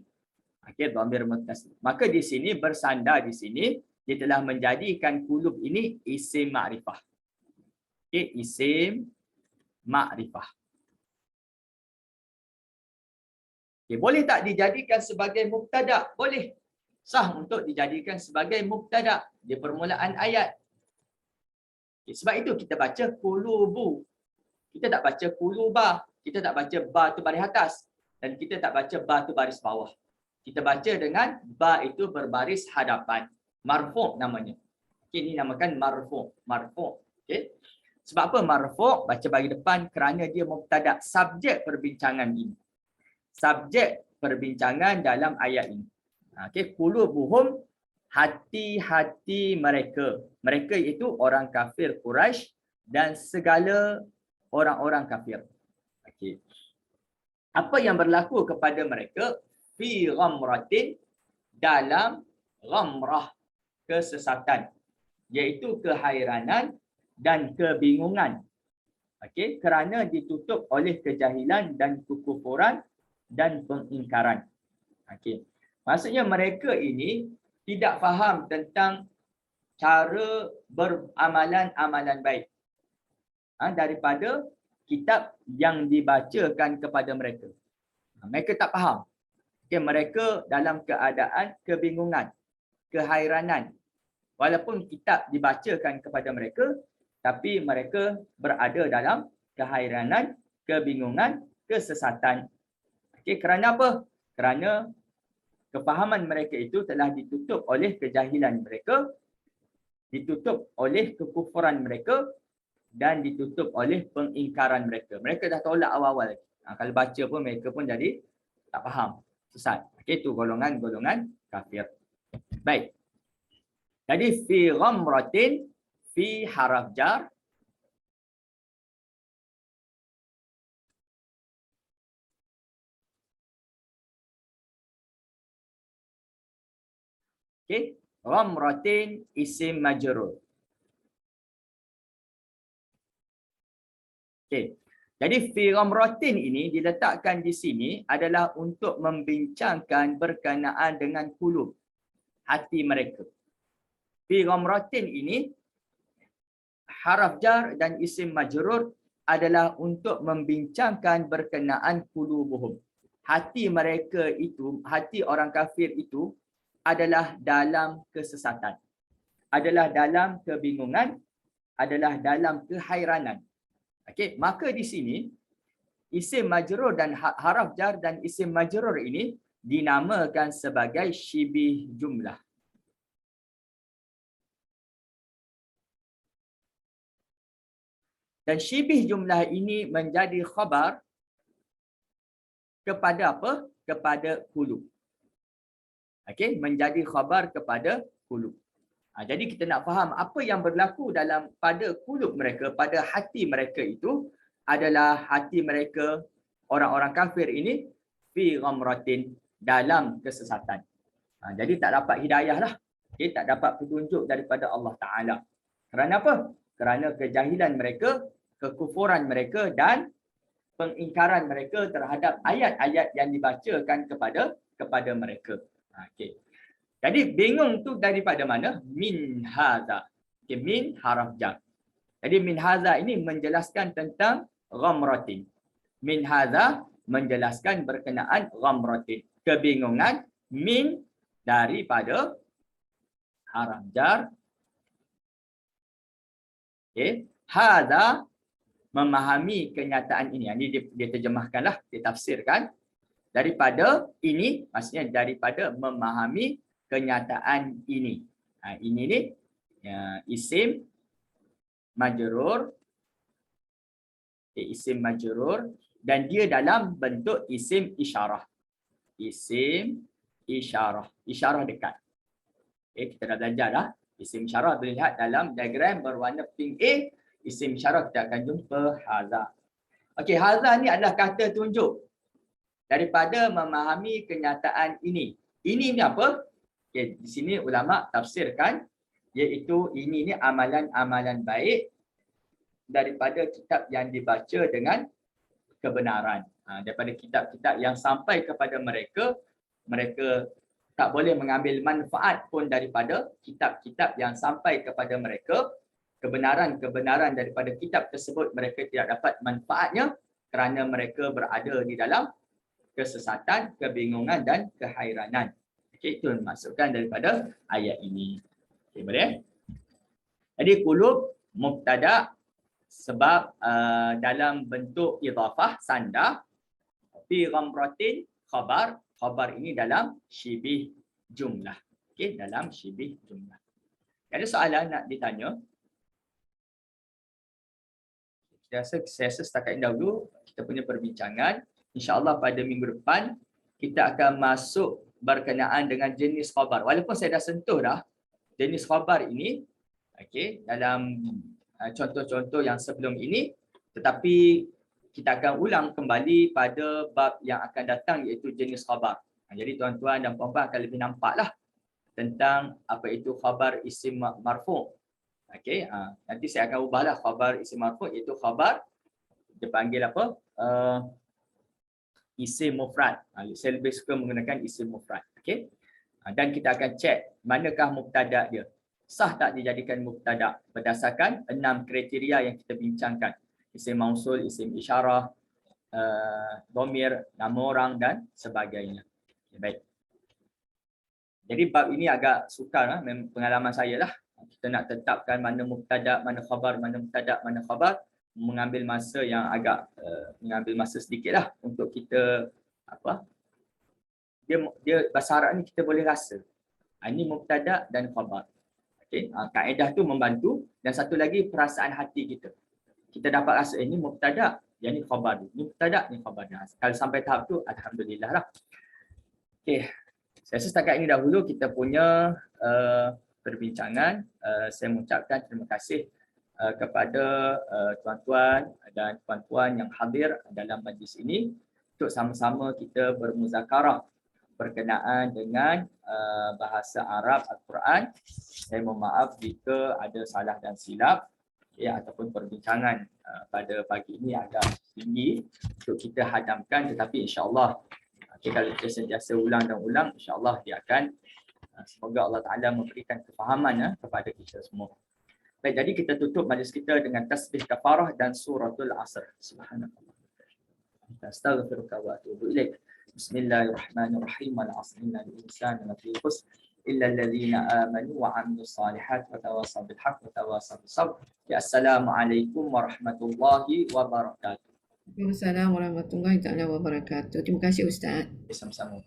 Okey, dhamir muttasil. Maka di sini bersandar di sini dia telah menjadikan qulub ini isim ma'rifah. Okey, isim ma'rifah. Okey, boleh tak dijadikan sebagai mubtada? Boleh. Sah untuk dijadikan sebagai mubtada di permulaan ayat. Okay, sebab itu kita baca qulubu. Kita tak baca quluba. Kita tak baca ba tu baris atas dan kita tak baca ba tu baris bawah. Kita baca dengan ba itu berbaris hadapan. Marfu' namanya. Okey, ini namakan marfu'. Marfu'. Okey. Sebab apa marfu'? Baca bagi depan kerana dia mubtada, subjek perbincangan ini. Subjek perbincangan dalam ayat ini. Okey, qulubuhum, hati-hati mereka. Mereka itu orang kafir Quraisy dan segala orang-orang kafir. Okey. Apa yang berlaku kepada mereka? Fi ghamratin, dalam ghamrah, kesesatan, iaitu kehairanan dan kebingungan. Okey, kerana ditutup oleh kejahilan dan kekufuran dan pengingkaran. Okey. Maksudnya mereka ini tidak faham tentang cara beramalan-amalan baik daripada kitab yang dibacakan kepada mereka. Mereka tak faham. Okay, mereka dalam keadaan kebingungan, kehairanan. Walaupun kitab dibacakan kepada mereka, tapi mereka berada dalam kehairanan, kebingungan, kesesatan. Okay, kerana apa? Kerana kefahaman mereka itu telah ditutup oleh kejahilan mereka, ditutup oleh kekufuran mereka, dan ditutup oleh pengingkaran mereka. Mereka dah tolak awal-awal. Kalau baca pun mereka pun jadi tak faham, sesat. Okey, itu golongan-golongan kafir. Baik. Jadi fi ghamratin, fi haraf jar. Okey, ghamratin isim majrur. Okey. Jadi fi ghamratin ini diletakkan di sini adalah untuk membincangkan berkenaan dengan qulub, hati mereka. Fi ghamratin ini haraf jar dan isim majrur adalah untuk membincangkan berkenaan qulubuhum. Hati mereka itu, hati orang kafir itu adalah dalam kesesatan, adalah dalam kebingungan, adalah dalam kehairanan. Okey, maka di sini isim majrur dan haraf jar dan isim majrur ini dinamakan sebagai syibih jumlah. Dan syibih jumlah ini menjadi khabar kepada apa? Kepada qulub. Okey, menjadi khabar kepada qulub. Jadi kita nak faham apa yang berlaku pada qulub mereka, pada hati mereka itu adalah hati mereka orang-orang kafir ini fi ghamratin, dalam kesesatan. Jadi tak dapat hidayah lah. Okay, tak dapat petunjuk daripada Allah Ta'ala. Kerana apa? Kerana kejahilan mereka, kekufuran mereka dan pengingkaran mereka terhadap ayat-ayat yang dibacakan kepada mereka. Okay. Jadi bingung tu daripada mana? Min hadza. Okay, min haraf jar. Jadi min hadza ini menjelaskan tentang ghamratin. Min hadza menjelaskan berkenaan ghamratin. Kebingungan min daripada haraf jar. Okey, hadza memahami kenyataan ini. Ini dia terjemahkanlah, dia tafsirkan. Daripada ini, maksudnya daripada memahami kenyataan ini. Ini ni isim majrur. Isim majrur dan dia dalam bentuk isim isyarah. Isim isyarah. Isyarah dekat. Kita dah belajar dah. Isim isyarah boleh lihat dalam diagram berwarna pink A. Isim isyarah kita akan jumpa hadza. Okey, hadza ni adalah kata tunjuk daripada memahami kenyataan ini. Ini ni apa? Okay, di sini ulama tafsirkan iaitu ini ni amalan-amalan baik daripada kitab yang dibaca dengan kebenaran. Daripada kitab-kitab yang sampai kepada mereka, mereka tak boleh mengambil manfaat pun daripada kitab-kitab yang sampai kepada mereka. Kebenaran-kebenaran daripada kitab tersebut mereka tidak dapat manfaatnya kerana mereka berada di dalam kesesatan, kebingungan dan kehairanan. Okey, itu masukkan daripada ayat ini. Okey, boleh? Jadi qulub mubtada sebab dalam bentuk idhafah sandar, fi ghamratin khabar. Khabar ini dalam syibih jumlah. Okey, dalam syibih jumlah. Ada soalan nak ditanya? Saya rasa setakat ini dahulu kita punya perbincangan. InsyaAllah pada minggu depan kita akan masuk berkenaan dengan jenis khabar. Walaupun saya dah sentuh dah jenis khabar ini, okey, dalam contoh-contoh yang sebelum ini, tetapi kita akan ulang kembali pada bab yang akan datang iaitu jenis khabar. Jadi tuan-tuan dan puan-puan akan lebih nampaklah tentang apa itu khabar isim marfu'. Okey, nanti saya akan ubahlah khabar isim marfu' iaitu khabar dia panggil apa? Isim mufrad. Saya lebih suka menggunakan isim mufrad. Okey. Dan kita akan cek manakah mubtada dia. Sah tak dijadikan mubtada berdasarkan 6 kriteria yang kita bincangkan. Isim mausul, isim isyarah, dhamir, nama orang dan sebagainya. Okay, baik. Jadi bab ini agak sukar, pengalaman saya lah. Kita nak tetapkan mana mubtada, mana khabar, mana mubtada, mana khabar, mengambil masa yang agak mengambil masa sedikit lah untuk kita apa? Dia bahasa Arab ni kita boleh rasa. Ini mubtada dan khabar. Okey, kaedah tu membantu dan satu lagi perasaan hati kita. Kita dapat rasa ini mubtada, yang ni khabar. Ini mubtada, ni khabar. Kalau sampai tahap tu alhamdulillah lah. Okey. Saya rasa setakat ini dahulu kita punya perbincangan. Saya mengucapkan terima kasih kepada tuan-tuan dan puan-puan yang hadir dalam majlis ini untuk sama-sama kita bermuzakarah berkenaan dengan bahasa Arab Al-Quran. Saya mohon maaf jika ada salah dan silap ataupun perbincangan pada pagi ini agak tinggi untuk kita hadamkan, tetapi insya-Allah kalau kita sentiasa ulang dan ulang, insya-Allah dia akan semoga Allah Taala memberikan kefahaman kepada kita semua. Baik, jadi kita tutup majlis kita dengan tasbih kafarah dan suratul Asr. Subhanallah. Astaghfiruka wa atubu ilaik. Bismillahirrahmanirrahim. Al-'asr innal insana lafi khusr illa alladhina amanu wa 'amilus salihat wa tawassaw bil haqq wa tawassaw bis sabr. Assalamualaikum warahmatullahi wabarakatuh. Waalaikumsalam warahmatullahi wabarakatuh. Terima kasih Ustaz. Sama-sama.